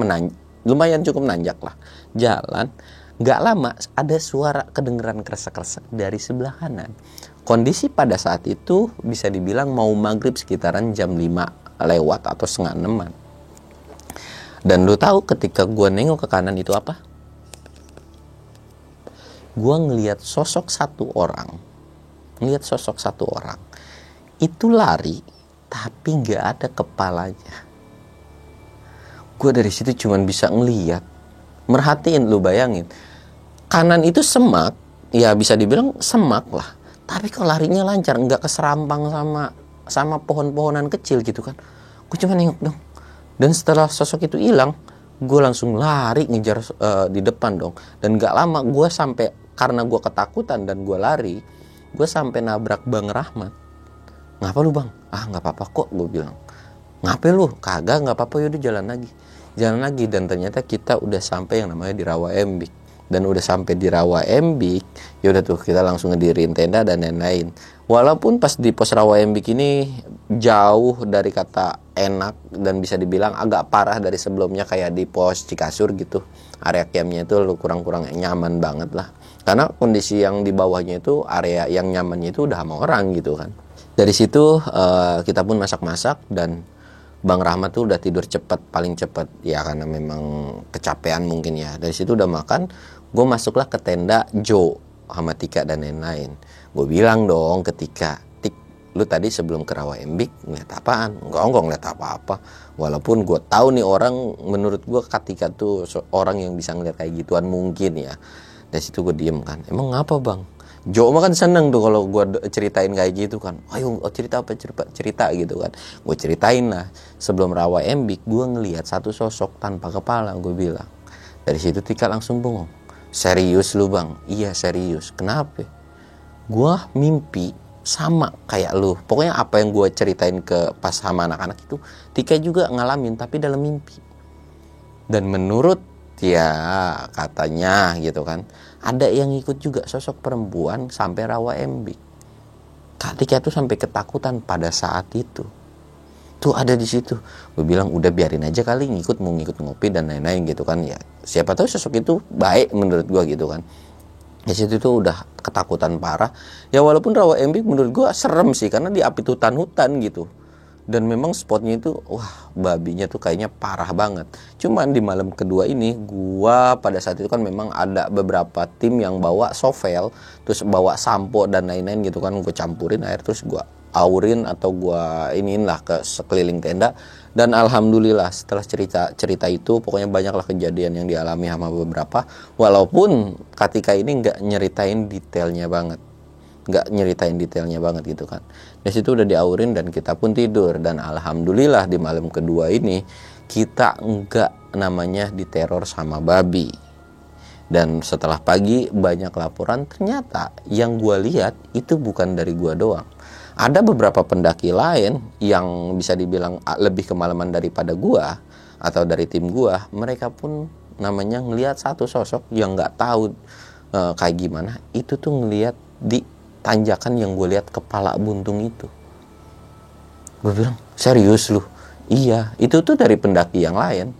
lumayan cukup menanjak lah. Jalan, gak lama ada suara kedengeran kresek-kresek dari sebelah kanan. Kondisi pada saat itu bisa dibilang mau maghrib sekitaran jam 5 lewat atau setengah 6-an. Dan lu tahu ketika gue nengok ke kanan itu apa? Gue ngelihat sosok satu orang. Itu lari, tapi gak ada kepalanya. Gue dari situ cuman bisa ngelihat. Merhatiin, lu bayangin. Kanan itu semak, ya bisa dibilang semak lah, tapi kok larinya lancar, nggak keserampang sama pohon-pohonan kecil gitu kan. Gue cuma nengok dong, dan setelah sosok itu hilang, gue langsung lari ngejar di depan dong. Dan nggak lama gue sampai, karena gue ketakutan dan gue lari, gue sampai nabrak Bang Rahmat. Ngapa lu bang? Ah nggak apa-apa kok, gue bilang. Ngapain lu? Kagak, nggak apa-apa, yaudah jalan lagi. Dan ternyata kita udah sampai yang namanya di Rawa Embik. Dan udah sampai di Rawa Embik, yaudah tuh kita langsung ngedirin tenda dan lain-lain. Walaupun pas di pos Rawa Embik ini jauh dari kata enak, dan bisa dibilang agak parah dari sebelumnya kayak di pos Cikasur gitu. Area campnya itu kurang-kurang nyaman banget lah. Karena kondisi yang di bawahnya itu, area yang nyamannya itu udah sama orang gitu kan. Dari situ kita pun masak-masak, dan Bang Rahmat tuh udah tidur cepet, paling cepet ya karena memang kecapean mungkin ya. Dari situ udah makan, gue masuklah ke tenda Jo sama Tika dan lain-lain. Gue bilang dong ke Tika, Tik, lu tadi sebelum ke Rawa Embik ngeliat apaan? Enggak ngeliat apa-apa. Walaupun gue tahu nih orang, menurut gue Tika tuh orang yang bisa ngeliat kayak gituan mungkin ya. Dari situ gue diem kan, emang ngapa bang? Jo mah kan seneng tuh kalau gue ceritain kayak gitu kan. Ayo cerita apa, cerita gitu kan. Gue ceritain lah, sebelum Rawa Embik gue ngelihat satu sosok tanpa kepala, gue bilang. Dari situ Tika langsung bengong. Serius lu bang? Iya serius. Kenapa? Gue mimpi sama kayak lu. Pokoknya apa yang gue ceritain ke pas sama anak-anak itu, Tika juga ngalamin tapi dalam mimpi. Dan menurut ya katanya gitu kan, ada yang ikut juga sosok perempuan sampai Rawa Embik. Kak Tika tuh sampai ketakutan pada saat itu. Tuh ada di situ. Gue bilang udah biarin aja kali, mau ngikut ngopi dan lain-lain gitu kan ya. Siapa tahu sosok itu baik menurut gue gitu kan. Di situ tuh udah ketakutan parah. Ya walaupun Rawa Embik menurut gue serem sih, karena di apit hutan gitu. Dan memang spotnya itu, wah babinya tuh kayaknya parah banget. Cuman di malam kedua ini, gua pada saat itu kan memang ada beberapa tim yang bawa sovel, terus bawa sampo dan lain-lain gitu kan. Gue campurin air, terus gua aurin atau gua iniin lah ke sekeliling tenda. Dan alhamdulillah setelah cerita itu, pokoknya banyaklah kejadian yang dialami sama beberapa. Walaupun Katika ini nggak nyeritain detailnya banget. Gitu kan. Dari situ udah diaurin dan kita pun tidur, dan alhamdulillah di malam kedua ini kita enggak namanya diteror sama babi. Dan setelah pagi banyak laporan, ternyata yang gua lihat itu bukan dari gua doang. Ada beberapa pendaki lain yang bisa dibilang lebih kemalaman daripada gua atau dari tim gua, mereka pun namanya ngelihat satu sosok yang nggak tahu kayak gimana. Itu tuh ngelihat di tanjakan yang gue lihat kepala buntung itu. Gue bilang, serius lu? Iya, itu tuh dari pendaki yang lain.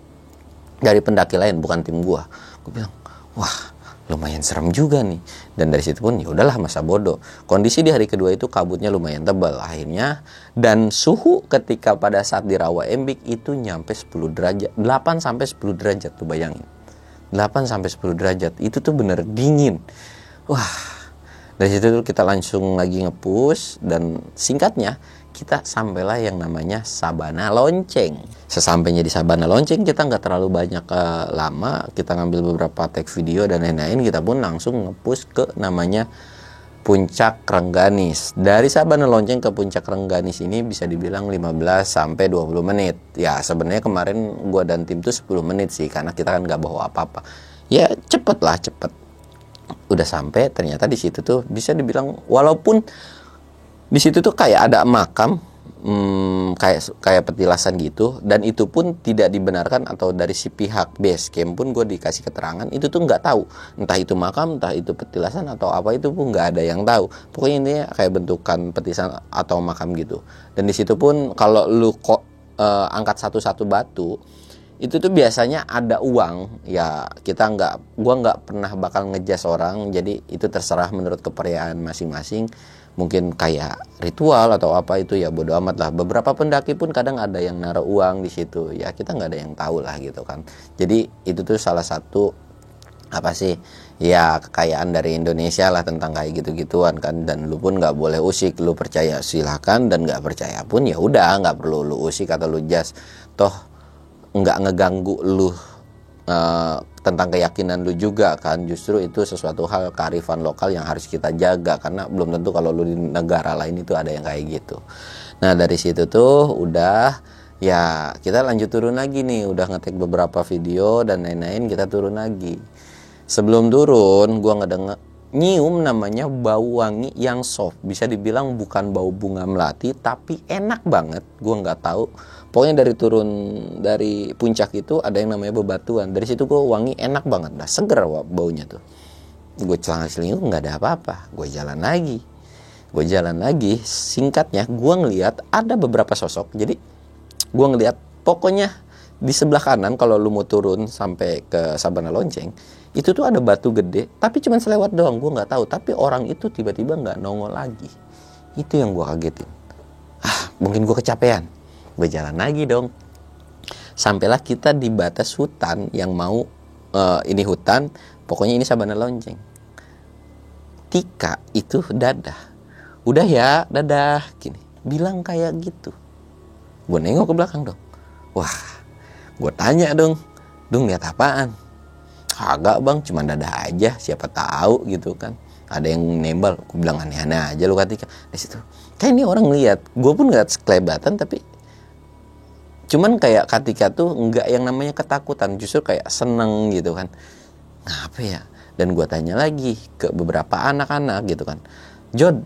Dari pendaki lain, bukan tim gue. Gue bilang, wah lumayan serem juga nih. Dan dari situ pun ya udahlah, masa bodoh. Kondisi di hari kedua itu kabutnya lumayan tebal akhirnya. Dan suhu ketika pada saat di Rawa Embik itu nyampe 10 derajat. 8 sampai 10 derajat tuh bayangin. 8 sampai 10 derajat. Itu tuh bener dingin. Wah, dari situ kita langsung lagi ngepush, dan singkatnya kita sampailah yang namanya Sabana Lonceng. Sesampainya di Sabana Lonceng kita nggak terlalu banyak lama, kita ngambil beberapa take video dan lain-lain, kita pun langsung ngepush ke namanya Puncak Rengganis. Dari Sabana Lonceng ke Puncak Rengganis ini bisa dibilang 15 sampai 20 menit. Ya sebenarnya kemarin gua dan tim tuh 10 menit sih, karena kita kan nggak bawa apa-apa. Ya cepet. Udah sampai, ternyata di situ tuh bisa dibilang, walaupun di situ tuh kayak ada makam, kayak petilasan gitu, dan itu pun tidak dibenarkan, atau dari si pihak base camp pun gue dikasih keterangan itu tuh nggak tahu, entah itu makam, entah itu petilasan atau apa, itu pun nggak ada yang tahu. Pokoknya ini kayak bentukan petilasan atau makam gitu. Dan di situ pun kalau lu angkat satu-satu batu, itu tuh biasanya ada uang. Ya gua nggak pernah bakal ngejas orang, jadi itu terserah menurut kepercayaan masing-masing. Mungkin kayak ritual atau apa, itu ya bodo amat lah. Beberapa pendaki pun kadang ada yang naruh uang di situ, ya kita nggak ada yang tahu lah gitu kan. Jadi itu tuh salah satu apa sih ya kekayaan dari Indonesia lah tentang kayak gitu-gituan kan. Dan lu pun nggak boleh usik, lu percaya silahkan, dan nggak percaya pun ya udah, nggak perlu lu usik atau lu jas, toh nggak ngeganggu lu tentang keyakinan lu juga kan. Justru itu sesuatu hal kearifan lokal yang harus kita jaga, karena belum tentu kalau lu di negara lain itu ada yang kayak gitu. Nah dari situ tuh udah ya kita lanjut turun lagi nih, udah ngetek beberapa video dan lain-lain, kita turun lagi. Sebelum turun gua nyium namanya bau wangi yang soft, bisa dibilang bukan bau bunga melati tapi enak banget. Gua nggak tahu, pokoknya dari turun dari puncak itu ada yang namanya bebatuan, dari situ gua wangi enak banget, dah seger baunya tuh. Gue celana selingkuh nggak ada apa-apa, gue jalan lagi. Singkatnya gue ngelihat ada beberapa sosok. Jadi gue ngelihat pokoknya di sebelah kanan kalau lu mau turun sampai ke Sabana Lonceng itu tuh ada batu gede, tapi cuma selewat doang, gue nggak tahu. Tapi orang itu tiba-tiba nggak nongol lagi. Itu yang gue kagetin. Mungkin gue kecapean. Gue jalan lagi dong. Sampailah kita di batas hutan yang mau ini hutan, pokoknya ini Sabana Lonceng. Tika itu dadah. Udah ya, dadah gini. Bilang kayak gitu. Gue nengok ke belakang dong. Wah, gue tanya dong, lihat apaan? Kagak bang, cuma dadah aja, siapa tahu gitu kan. Ada yang nembal, gue bilang aneh-aneh aja lu Tika. Di situ, kayak ini orang lihat, gue pun nggak sekelebatan, tapi cuman kayak Tika tuh nggak yang namanya ketakutan, justru kayak seneng gitu kan. Ngapa ya? Dan gue tanya lagi ke beberapa anak-anak gitu kan, Jod,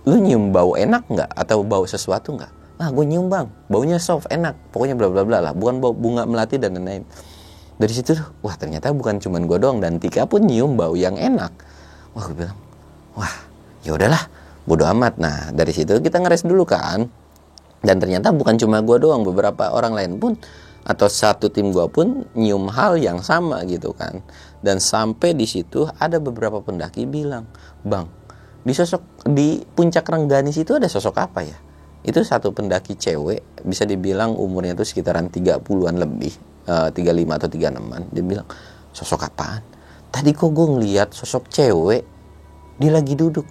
lu nyium bau enak nggak atau bau sesuatu nggak? Gue nyium bang, baunya soft, enak, pokoknya bla bla bla lah, bukan bau bunga melati dan lain-lain. Dari situ, wah ternyata bukan cuman gue doang, dan Tika pun nyium bau yang enak. Wah gue bilang, wah ya udahlah, bodo amat. Nah dari situ kita ngeres dulu kan, dan ternyata bukan cuma gue doang, beberapa orang lain pun atau satu tim gue pun nyium hal yang sama gitu kan. Dan sampai di situ ada beberapa pendaki bilang, bang, di puncak Rengganis itu ada sosok apa ya? Itu satu pendaki cewek, bisa dibilang umurnya tuh sekitaran 30-an lebih, 35 atau 36-an. Dia bilang, sosok apaan? Tadi kok gue ngeliat sosok cewek, dia lagi duduk,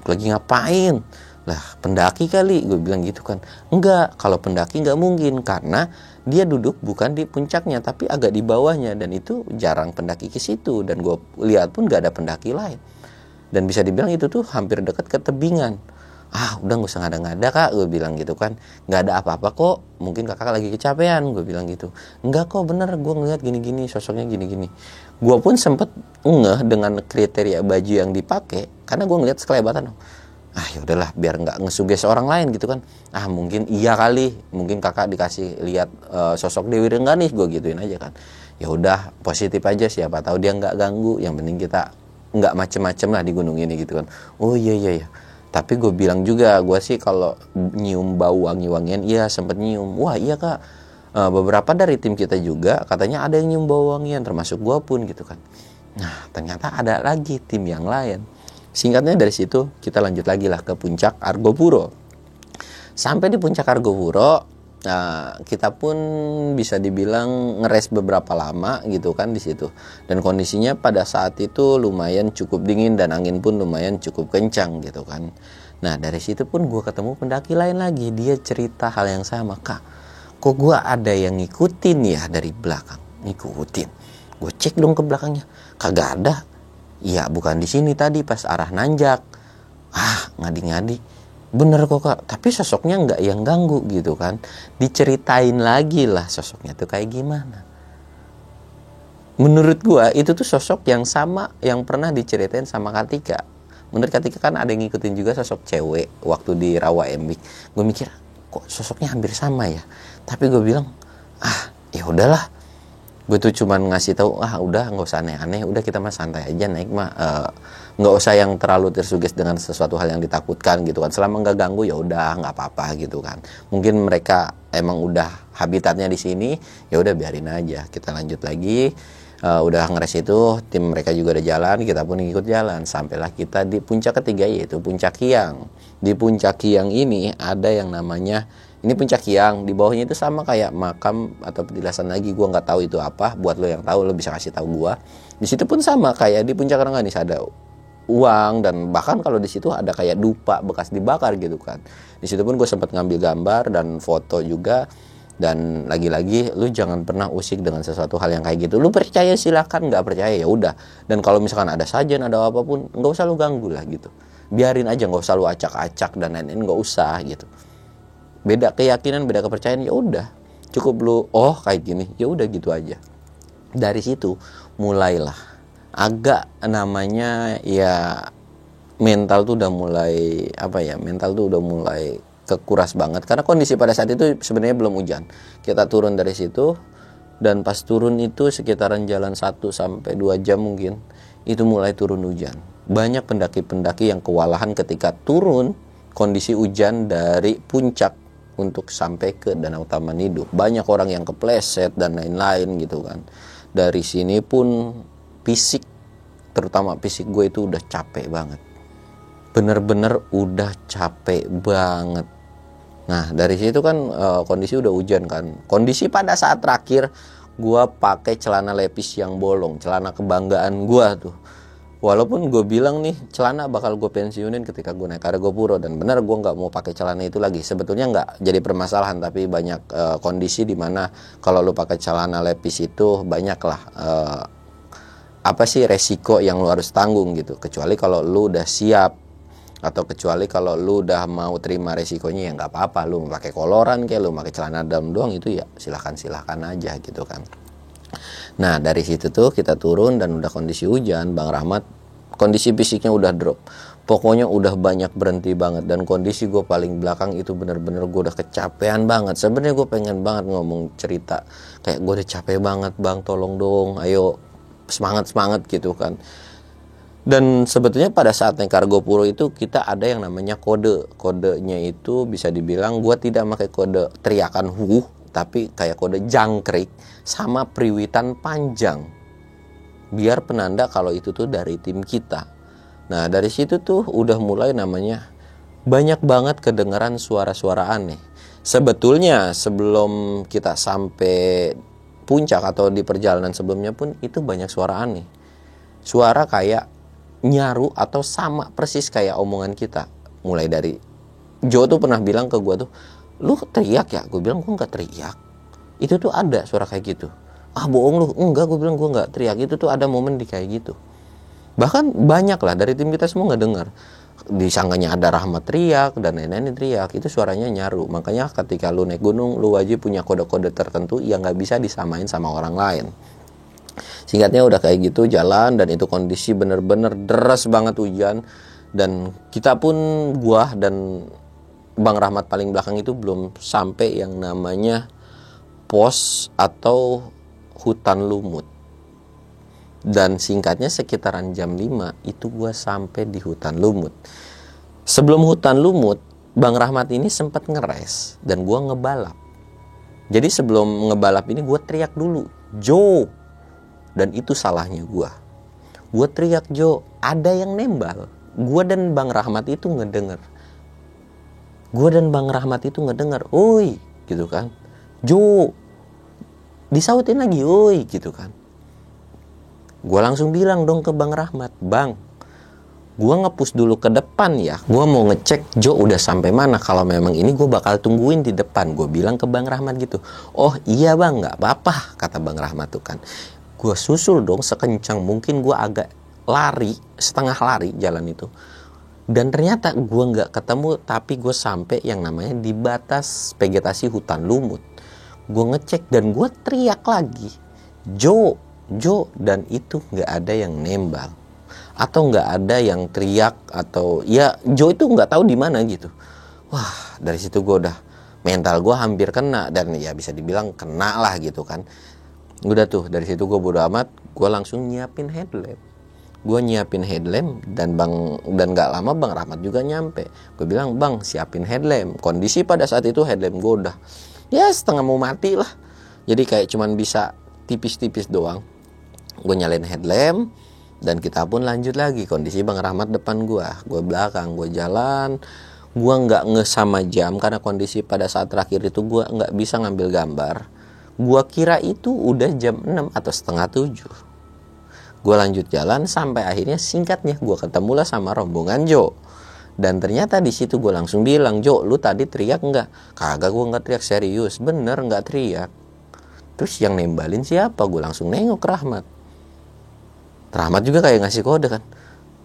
lagi ngapain? Lah pendaki kali, gue bilang gitu kan. Enggak, kalau pendaki nggak mungkin, karena dia duduk bukan di puncaknya tapi agak di bawahnya, dan itu jarang pendaki ke situ, dan gue lihat pun nggak ada pendaki lain, dan bisa dibilang itu tuh hampir dekat ke tebingan. Udah gak usah ngada-ngada kak, gue bilang gitu kan. Gak ada apa-apa kok, mungkin kakak lagi kecapean, gue bilang gitu. Enggak kok, bener, gue ngeliat gini-gini, sosoknya gini-gini. Gue pun sempet ngeh dengan kriteria baju yang dipakai, karena gue ngeliat sekelebatan. Ya udahlah, biar nggak ngesuges orang lain gitu kan. Mungkin iya kali, mungkin kakak dikasih lihat sosok Dewi Rengganis, gue gituin aja kan. Ya udah, positif aja, siapa tahu dia nggak ganggu. Yang penting kita nggak macem-macem lah di gunung ini gitu kan. Oh iya. Tapi gue bilang juga, gue sih kalau nyium bau wangi-wangian, iya sempet nyium. Wah iya kak, beberapa dari tim kita juga katanya ada yang nyium bau wangian, termasuk gue pun gitu kan. Nah ternyata ada lagi tim yang lain. Singkatnya dari situ kita lanjut lagi lah ke puncak Argopuro. Sampai di puncak Argopuro, kita pun bisa dibilang ngeres beberapa lama gitu kan di situ. Dan kondisinya pada saat itu lumayan cukup dingin dan angin pun lumayan cukup kencang gitu kan. Nah dari situ pun gue ketemu pendaki lain lagi. Dia cerita hal yang sama, kak, kok gue ada yang ngikutin ya dari belakang. Ngikutin. Gue cek dong ke belakangnya, kagak ada. Iya bukan di sini tadi pas arah nanjak. Ngadi-ngadi. Bener kok kak, tapi sosoknya nggak yang ganggu gitu kan. Diceritain lagi lah sosoknya tuh kayak gimana. Menurut gua itu tuh sosok yang sama yang pernah diceritain sama Tika. Menurut Tika kan ada yang ngikutin juga sosok cewek waktu di Rawa Embik. Gue mikir kok sosoknya hampir sama ya. Tapi gue bilang ya udahlah. Gue tuh cuman ngasih tahu udah nggak usah aneh-aneh, udah kita mah santai aja naik mah. Nggak usah yang terlalu tersuges dengan sesuatu hal yang ditakutkan gitu kan. Selama nggak ganggu ya udah nggak apa-apa gitu kan. Mungkin mereka emang udah habitatnya di sini, ya udah biarin aja. Kita lanjut lagi. Udah ngeres itu, tim mereka juga udah jalan, kita pun ikut jalan. Sampailah kita di puncak ketiga, yaitu Puncak Hyang. Di Puncak Hyang ini ada yang namanya, ini Puncak Hyang, di bawahnya itu sama kayak makam atau petilasan lagi, gua nggak tahu itu apa. Buat lo yang tahu lo bisa kasih tahu gua. Di situ pun sama kayak di Puncak Rengganis, ada uang, dan bahkan kalau di situ ada kayak dupa bekas dibakar gitu kan. Di situ pun gue sempat ngambil gambar dan foto juga. Dan lagi-lagi lu jangan pernah usik dengan sesuatu hal yang kayak gitu. Lu percaya silakan, nggak percaya ya udah. Dan kalau misalkan ada sajian, ada apapun, nggak usah lu ganggu lah gitu. Biarin aja, nggak usah lu acak-acak dan lain-lain, nggak usah gitu. Beda keyakinan, beda kepercayaan, ya udah. Cukup lu kayak gini, ya udah gitu aja. Dari situ mulailah agak namanya ya mental tuh udah mulai mental tuh udah mulai kekuras banget karena kondisi pada saat itu sebenarnya belum hujan. Kita turun dari situ dan pas turun itu sekitaran jalan 1-2 jam mungkin itu mulai turun hujan. Banyak pendaki-pendaki yang kewalahan ketika turun kondisi hujan dari puncak untuk sampai ke Danau Taman Hidup. Banyak orang yang kepleset dan lain-lain gitu kan. Dari sini pun fisik, terutama fisik gue itu udah capek banget. Bener-bener udah capek banget. Nah dari situ kan kondisi udah hujan kan. Kondisi pada saat terakhir gue pakai celana lepis yang bolong, celana kebanggaan gue tuh. Walaupun gue bilang nih celana bakal gue pensiunin ketika gue naik Argo Puro, dan benar gue nggak mau pakai celana itu lagi. Sebetulnya nggak jadi permasalahan, tapi banyak kondisi dimana kalau lu pakai celana lepis itu banyaklah resiko yang lu harus tanggung gitu. Kecuali kalau lu udah siap, atau kecuali kalau lu udah mau terima resikonya ya nggak apa-apa. Lu pakai koloran kayak lu pakai celana dalam doang itu ya silahkan aja gitu kan. Nah dari situ tuh kita turun dan udah kondisi hujan. Bang Rahmat kondisi fisiknya udah drop, pokoknya udah banyak berhenti banget. Dan kondisi gue paling belakang itu bener-bener gue udah kecapean banget. Sebenarnya gue pengen banget ngomong cerita kayak gue udah capek banget bang, tolong dong, ayo semangat gitu kan. Dan sebetulnya pada saat naik Argo Puro itu kita ada yang namanya kodenya itu bisa dibilang gue tidak pakai kode teriakan tapi kayak kode jangkrik sama periwitan panjang, biar penanda kalau itu tuh dari tim kita. Nah dari situ tuh udah mulai namanya banyak banget kedengaran suara-suara aneh. Sebetulnya sebelum kita sampai puncak atau di perjalanan sebelumnya pun itu banyak suara aneh. Suara kayak nyaru atau sama persis kayak omongan kita. Mulai dari Joe tuh pernah bilang ke gue tuh, lu teriak ya? Gue bilang gue gak teriak. Itu tuh ada suara kayak gitu. Ah bohong lu, enggak, gue bilang gue gak teriak. Itu tuh ada momen di kayak gitu. Bahkan banyak lah dari tim kita semua gak dengar. Disangkanya ada Rahmat teriak dan nenek teriak. Itu suaranya nyaru. Makanya ketika lu naik gunung, lu wajib punya kode-kode tertentu yang gak bisa disamain sama orang lain. Singkatnya udah kayak gitu jalan, dan itu kondisi bener-bener deras banget hujan. Dan kita pun, gua dan Bang Rahmat paling belakang itu belum sampai yang namanya pos atau hutan lumut. Dan singkatnya sekitaran jam 5 itu gue sampai di hutan lumut. Sebelum hutan lumut, Bang Rahmat ini sempat ngeres dan gue ngebalap. Jadi sebelum ngebalap ini gue teriak dulu, Jo. Dan itu salahnya gue. Gue teriak Jo, ada yang nembal. Gue dan Bang Rahmat itu ngedenger. Oi, gitu kan. Jo, disautin lagi, oi, gitu kan. Gue langsung bilang dong ke Bang Rahmat, Bang, gue nge-push dulu ke depan ya. Gue mau ngecek Jo udah sampai mana. Kalau memang ini gue bakal tungguin di depan. Gue bilang ke Bang Rahmat gitu. Oh iya bang, gak apa-apa, kata Bang Rahmat tuh kan. Gue susul dong sekencang mungkin. Gue agak lari, setengah lari jalan itu. Dan ternyata gue gak ketemu, tapi gue sampai yang namanya di batas vegetasi hutan lumut. Gue ngecek dan gue teriak lagi, Jo, dan itu gak ada yang nembal atau gak ada yang teriak, atau ya Jo itu gak tahu di mana gitu. Wah dari situ gue udah, mental gue hampir kena, dan ya bisa dibilang kena lah gitu kan. Udah tuh dari situ gue bodo amat, gue langsung nyiapin headlamp. Dan gak lama Bang Rahmat juga nyampe. Gue bilang, Bang siapin headlamp. Kondisi pada saat itu headlamp gue udah ya setengah mau mati lah. Jadi kayak cuman bisa tipis-tipis doang. Gue nyalain headlamp dan kita pun lanjut lagi. Kondisi Bang Rahmat depan gue belakang. Gue jalan, gue gak sama jam karena kondisi pada saat terakhir itu gue gak bisa ngambil gambar. Gue kira itu udah jam 6 atau setengah 7. Gue lanjut jalan sampai akhirnya singkatnya gue ketemulah sama rombongan Jo. Dan ternyata di situ gue langsung bilang, Jo, lu tadi teriak nggak? Kagak, gue nggak teriak, serius, bener nggak teriak. Terus yang nembalin siapa? Gue langsung nengok ke Rahmat. Rahmat juga kayak ngasih kode kan,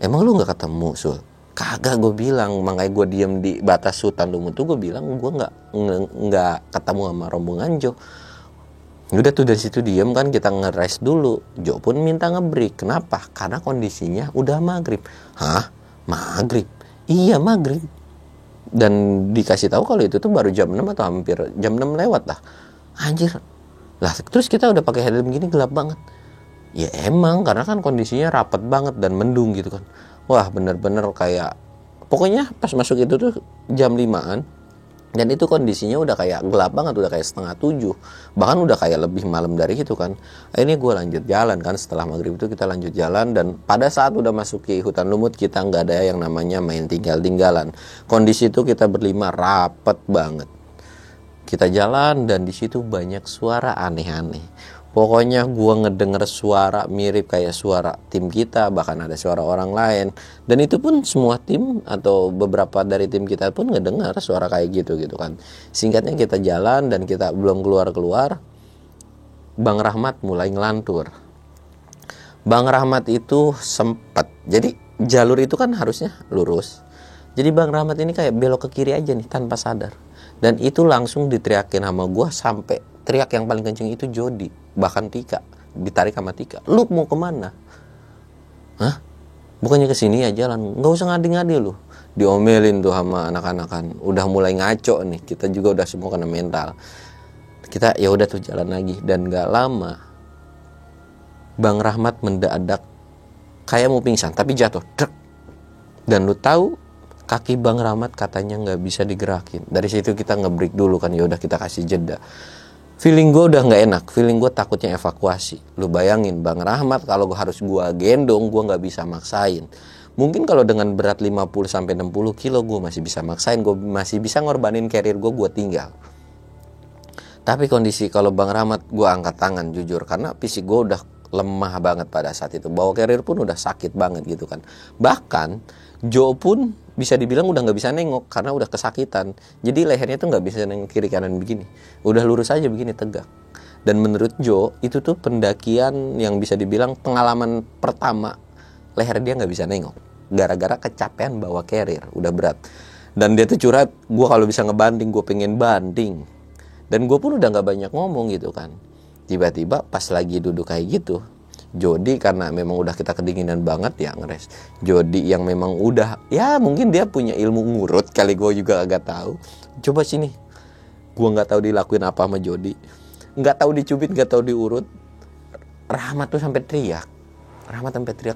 emang lu nggak ketemu, Sul? Kagak, gue bilang. Makanya gue diem di batas hutan lumut tuh, gue bilang gue nggak ketemu sama rombongan Jo. Udah tuh dari situ diem kan, kita ngeres dulu. Jo pun minta ngebreak. Kenapa? Karena kondisinya udah maghrib. Hah? Maghrib? Iya maghrib. Dan dikasih tahu kalau itu tuh baru jam 6 atau hampir jam 6 lewat lah. Anjir. Lah terus kita udah pakai helm gini gelap banget. Ya emang karena kan kondisinya rapet banget dan mendung gitu kan. Wah bener-bener kayak, pokoknya pas masuk itu tuh jam 5-an. Dan itu kondisinya udah kayak gelap banget, udah kayak 6:30, bahkan udah kayak lebih malam dari itu kan. Akhirnya gue lanjut jalan kan, setelah maghrib itu kita lanjut jalan. Dan pada saat udah masuk ke hutan lumut, kita nggak ada yang namanya main tinggal-tinggalan. Kondisi itu kita berlima rapet banget. Kita jalan dan di situ banyak suara aneh-aneh. Pokoknya gue ngedenger suara mirip kayak suara tim kita, bahkan ada suara orang lain. Dan itu pun semua tim atau beberapa dari tim kita pun ngedengar suara kayak gitu kan. Singkatnya kita jalan dan kita belum keluar-keluar, Bang Rahmat mulai ngelantur. Bang Rahmat itu sempet, jadi jalur itu kan harusnya lurus. Jadi Bang Rahmat ini kayak belok ke kiri aja nih tanpa sadar. Dan itu langsung diteriakin sama gue, sampai teriak yang paling kenceng itu Jody, bahkan Tika, ditarik sama Tika. Lu mau kemana? Hah? Bukannya kesini ya jalan, nggak usah ngadi-ngadi lu. Diomelin tuh sama anak-anakan, udah mulai ngaco nih. Kita juga udah semua kena mental. Kita ya udah tuh jalan lagi, dan nggak lama Bang Rahmat mendadak kayak mau pingsan, tapi jatuh. Drek. Dan lu tahu kaki Bang Rahmat katanya nggak bisa digerakin. Dari situ kita ngebreak dulu kan, ya udah kita kasih jeda. Feeling gue udah nggak enak, feeling gue takutnya evakuasi. Lu bayangin Bang Rahmat kalau harus gue gendong, gue nggak bisa maksain. Mungkin kalau dengan berat 50-60 kilo gue masih bisa maksain, gue masih bisa ngorbanin carrier gue tinggal. Tapi kondisi kalau Bang Rahmat, gue angkat tangan jujur, karena fisik gue udah lemah banget pada saat itu. Bawa carrier pun udah sakit banget gitu kan. Bahkan Jo pun bisa dibilang udah nggak bisa nengok karena udah kesakitan. Jadi lehernya tuh nggak bisa nengok kiri kanan begini, udah lurus aja begini tegak. Dan menurut Jo itu tuh pendakian yang bisa dibilang pengalaman pertama leher dia nggak bisa nengok gara-gara kecapean bawa carrier, udah berat. Dan dia tuh curhat, gue kalau bisa ngebanding gue pengen banding. Dan gue pun udah nggak banyak ngomong gitu kan. Tiba-tiba pas lagi duduk kayak gitu, Jody karena memang udah kita kedinginan banget ya ngeres. Jody yang memang udah, ya mungkin dia punya ilmu ngurut kali, gue juga agak tahu. Coba sini, gue nggak tahu dilakuin apa sama Jody, nggak tahu dicubit, nggak tahu diurut. Rahmat tuh sampai teriak,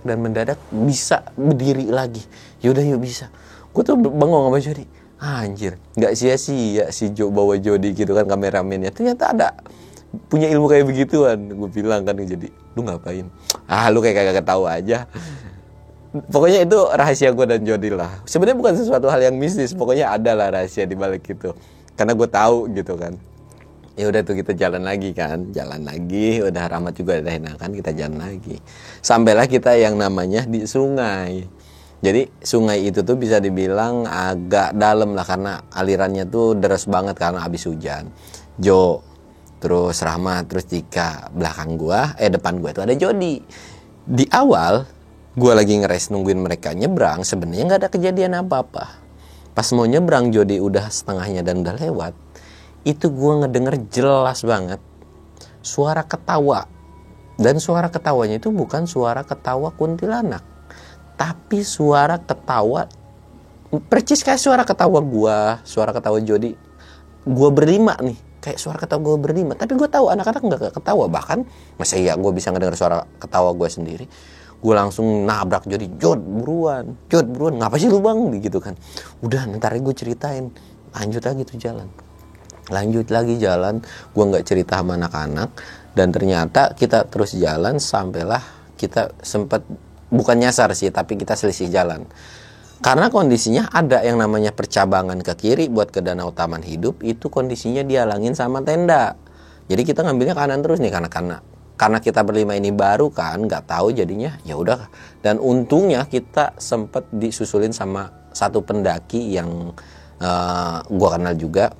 dan mendadak bisa berdiri lagi. Yaudah yuk bisa. Gue tuh bengong sama Jody. Anjir, nggak sia-sia si Jo bawa Jody gitu kan, kameramennya. Ternyata ada punya ilmu kayak begituan. Gue bilang kan, jadi lu ngapain? Lu kayak kagak tahu aja. Pokoknya itu rahasia gue dan Jody lah. Sebenarnya bukan sesuatu hal yang mistis, pokoknya ada lah rahasia di balik itu. Karena gue tahu gitu kan. Ya udah tuh kita jalan lagi kan, udah Rahmat juga udah enakan, kita jalan lagi. Sampailah kita yang namanya di sungai. Jadi sungai itu tuh bisa dibilang agak dalam lah, karena alirannya tuh deras banget karena habis hujan. Jo, terus Rahmat, terus Tika, depan gua itu ada Jody. Di awal gua lagi ngeres nungguin mereka nyebrang, sebenarnya nggak ada kejadian apa-apa. Pas mau nyebrang Jody udah setengahnya dan udah lewat, itu gua ngedenger jelas banget suara ketawa. Dan suara ketawanya itu bukan suara ketawa kuntilanak, tapi suara ketawa percis kayak suara ketawa gua, suara ketawa Jody. Gua berlima nih, kayak suara ketawa gue berlima. Tapi gue tahu anak-anak nggak ketawa. Bahkan masa iya gue bisa ngedengar suara ketawa gue sendiri. Gue langsung nabrak Jody. Jod buruan, ngapa sih lu bang gitu kan. Udah ntar gue ceritain. Lanjut lagi jalan. Gue nggak cerita sama anak-anak. Dan ternyata kita terus jalan sampailah kita sempat, bukan nyasar sih, tapi kita selisih jalan. Karena kondisinya ada yang namanya percabangan ke kiri buat ke Danau Taman Hidup, itu kondisinya dihalangin sama tenda. Jadi kita ngambilnya kanan terus nih, karena kita berlima ini baru kan, nggak tahu jadinya ya udah. Dan untungnya kita sempet disusulin sama satu pendaki yang gue kenal juga,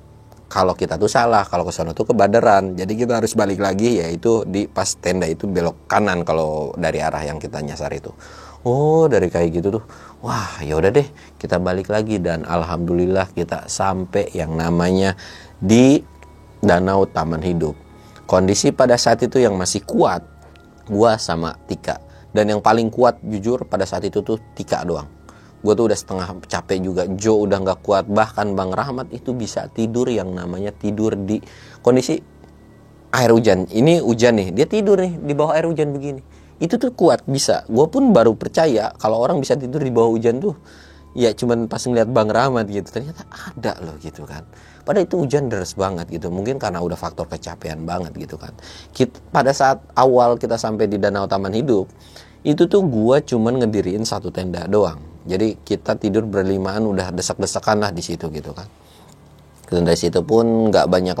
kalau kita tuh salah, kalau ke sana tuh ke Baderan, jadi kita harus balik lagi, yaitu di pas tenda itu belok kanan kalau dari arah yang kita nyasar itu. Oh, dari kayak gitu tuh, wah ya udah deh, kita balik lagi, dan alhamdulillah kita sampai yang namanya di Danau Taman Hidup. Kondisi pada saat itu yang masih kuat, gua sama Tika, dan yang paling kuat jujur pada saat itu tuh Tika doang. Gue tuh udah setengah capek juga, Joe udah nggak kuat, bahkan Bang Rahmat itu bisa tidur yang namanya tidur di kondisi air hujan. Ini hujan nih, dia tidur nih di bawah air hujan begini. Itu tuh kuat, bisa. Gue pun baru percaya kalau orang bisa tidur di bawah hujan tuh, ya cuman pas ngeliat Bang Rahmat gitu, ternyata ada loh gitu kan. Padahal itu hujan deras banget gitu, mungkin karena udah faktor kecapean banget gitu kan. Pada saat awal kita sampai di Danau Taman Hidup, itu tuh gue cuman ngediriin satu tenda doang. Jadi kita tidur berlimaan udah desak-desakan lah di situ gitu kan. Dan dari situ pun nggak banyak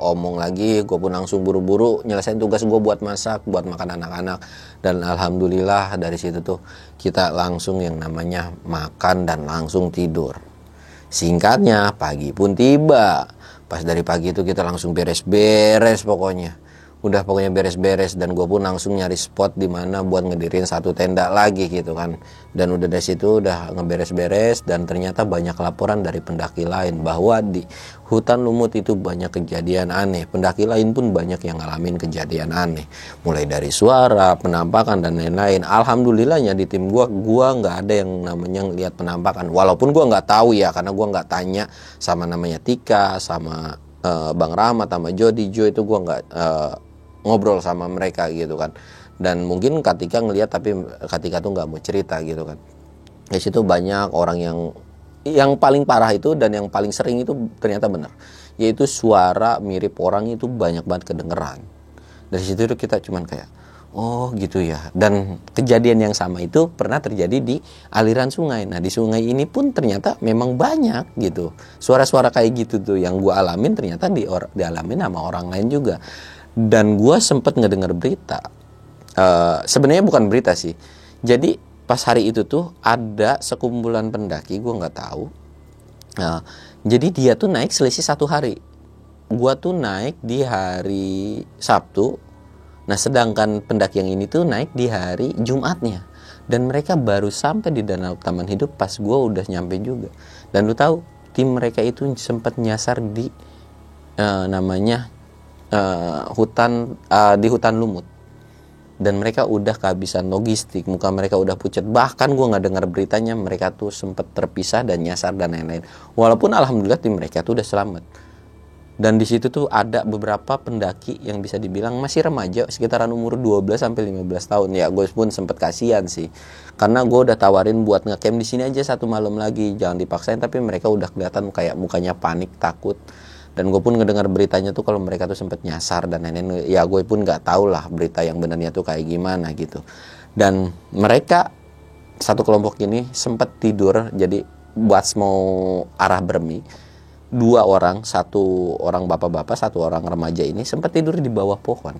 omong lagi, gue pun langsung buru-buru nyelesain tugas gue buat masak, buat makan anak-anak. Dan alhamdulillah dari situ tuh kita langsung yang namanya makan dan langsung tidur. Singkatnya pagi pun tiba. Pas dari pagi itu kita langsung beres-beres pokoknya. Udah pokoknya beres-beres, dan gue pun langsung nyari spot di mana buat ngedirin satu tenda lagi gitu kan. Dan udah dari situ udah ngeberes-beres, dan ternyata banyak laporan dari pendaki lain bahwa di hutan lumut itu banyak kejadian aneh. Pendaki lain pun banyak yang ngalamin kejadian aneh, mulai dari suara, penampakan dan lain-lain. Alhamdulillahnya di tim gue nggak ada yang namanya ngeliat penampakan. Walaupun gue nggak tahu ya, karena gue nggak tanya sama namanya Tika, sama Bang Rahmat, sama Joe itu gue nggak ngobrol sama mereka gitu kan. Dan mungkin Katika ngelihat, tapi Katika tuh nggak mau cerita gitu kan. Di situ banyak orang yang paling parah itu dan yang paling sering itu ternyata benar, yaitu suara mirip orang itu banyak banget kedengeran. Dari situ kita cuman kayak, oh gitu ya. Dan kejadian yang sama itu pernah terjadi di aliran sungai. Nah di sungai ini pun ternyata memang banyak gitu suara-suara kayak gitu tuh, yang gue alamin ternyata dialamin sama orang lain juga. Dan gue sempet ngedenger berita, sebenarnya bukan berita sih, jadi pas hari itu tuh ada sekumpulan pendaki, gue nggak tahu, jadi dia tuh naik selisih 1 hari. Gue tuh naik di hari Sabtu, nah sedangkan pendaki yang ini tuh naik di hari Jumatnya, dan mereka baru sampai di Danau Taman Hidup pas gue udah nyampe juga. Dan lu tahu tim mereka itu sempat nyasar di namanya di hutan lumut, dan mereka udah kehabisan logistik, muka mereka udah pucat. Bahkan gue nggak dengar beritanya mereka tuh sempat terpisah dan nyasar dan lain-lain. Walaupun alhamdulillah tim mereka tuh udah selamat. Dan di situ tuh ada beberapa pendaki yang bisa dibilang masih remaja, sekitaran umur 12 sampai 15 tahun. Ya gue pun sempat kasihan sih, karena gue udah tawarin buat ngecamp di sini aja 1 malam lagi, jangan dipaksain, tapi mereka udah kelihatan kayak mukanya panik, takut. Dan gue pun ngedengar beritanya tuh kalau mereka tuh sempat nyasar dan lain-lain. Ya gue pun nggak tahu lah berita yang benarnya tuh kayak gimana gitu. Dan mereka satu kelompok ini sempat tidur, jadi buat mau arah Bermi, 2 orang, 1 orang bapak-bapak, 1 orang remaja ini sempat tidur di bawah pohon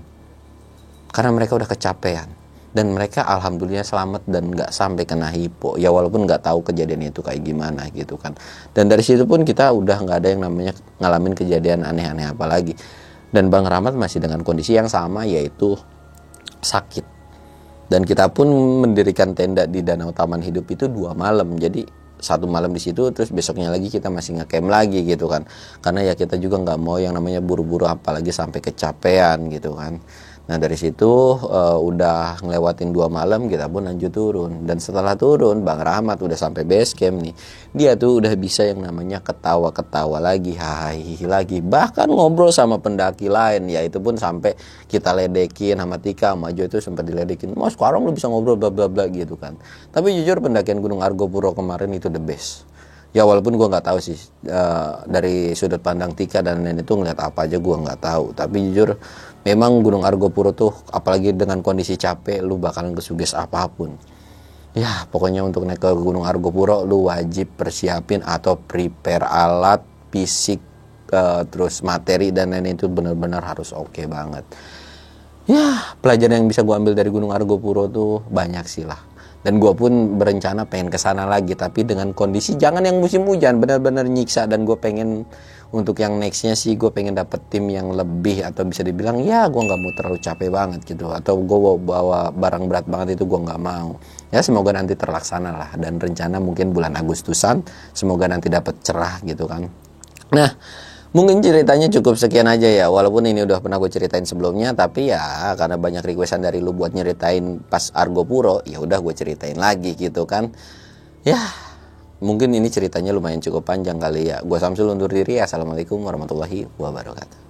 karena mereka udah kecapean. Dan mereka alhamdulillah selamat dan nggak sampai kena hipo. Ya walaupun nggak tahu kejadian itu kayak gimana gitu kan. Dan dari situ pun kita udah nggak ada yang namanya ngalamin kejadian aneh-aneh apa lagi. Dan Bang Rahmat masih dengan kondisi yang sama, yaitu sakit. Dan kita pun mendirikan tenda di Danau Taman Hidup itu 2 malam. Jadi 1 malam di situ, terus besoknya lagi kita masih ngecamp lagi gitu kan. Karena ya kita juga nggak mau yang namanya buru-buru, apalagi sampai kecapean gitu kan. Nah dari situ udah ngelewatin 2 malam, kita pun lanjut turun. Dan setelah turun, Bang Rahmat udah sampai base camp nih. Dia tuh udah bisa yang namanya ketawa-ketawa lagi, hahihi lagi. Bahkan ngobrol sama pendaki lain. Ya itu pun sampai kita ledekin sama Tika, sama Jo itu sempat diledekin. Mas sekarang lu bisa ngobrol bla bla bla gitu kan. Tapi jujur pendakian Gunung Argopuro kemarin itu the best. Ya walaupun gue nggak tahu sih dari sudut pandang Tika dan lain itu ngeliat apa aja gue nggak tahu. Tapi jujur memang Gunung Argopuro tuh apalagi dengan kondisi capek lu bakalan kesuges apapun. Ya pokoknya untuk naik ke Gunung Argopuro lu wajib persiapin atau prepare alat fisik, terus materi dan lain itu benar-benar harus oke banget. Ya pelajaran yang bisa gue ambil dari Gunung Argopuro tuh banyak sih lah. Dan gue pun berencana pengen kesana lagi, tapi dengan kondisi jangan yang musim hujan benar-benar nyiksa. Dan gue pengen untuk yang nextnya sih gue pengen dapet tim yang lebih, atau bisa dibilang ya gue nggak mau terlalu capek banget gitu, atau gue bawa barang berat banget, itu gue nggak mau. Ya semoga nanti terlaksana lah, dan rencana mungkin bulan Agustusan, semoga nanti dapet cerah gitu kan. Nah, mungkin ceritanya cukup sekian aja ya, walaupun ini udah pernah gue ceritain sebelumnya, tapi ya karena banyak requestan dari lu buat nyeritain pas Argo Puro, ya udah gue ceritain lagi gitu kan. Ya, mungkin ini ceritanya lumayan cukup panjang kali ya. Gue Samsul undur diri. Assalamualaikum warahmatullahi wabarakatuh.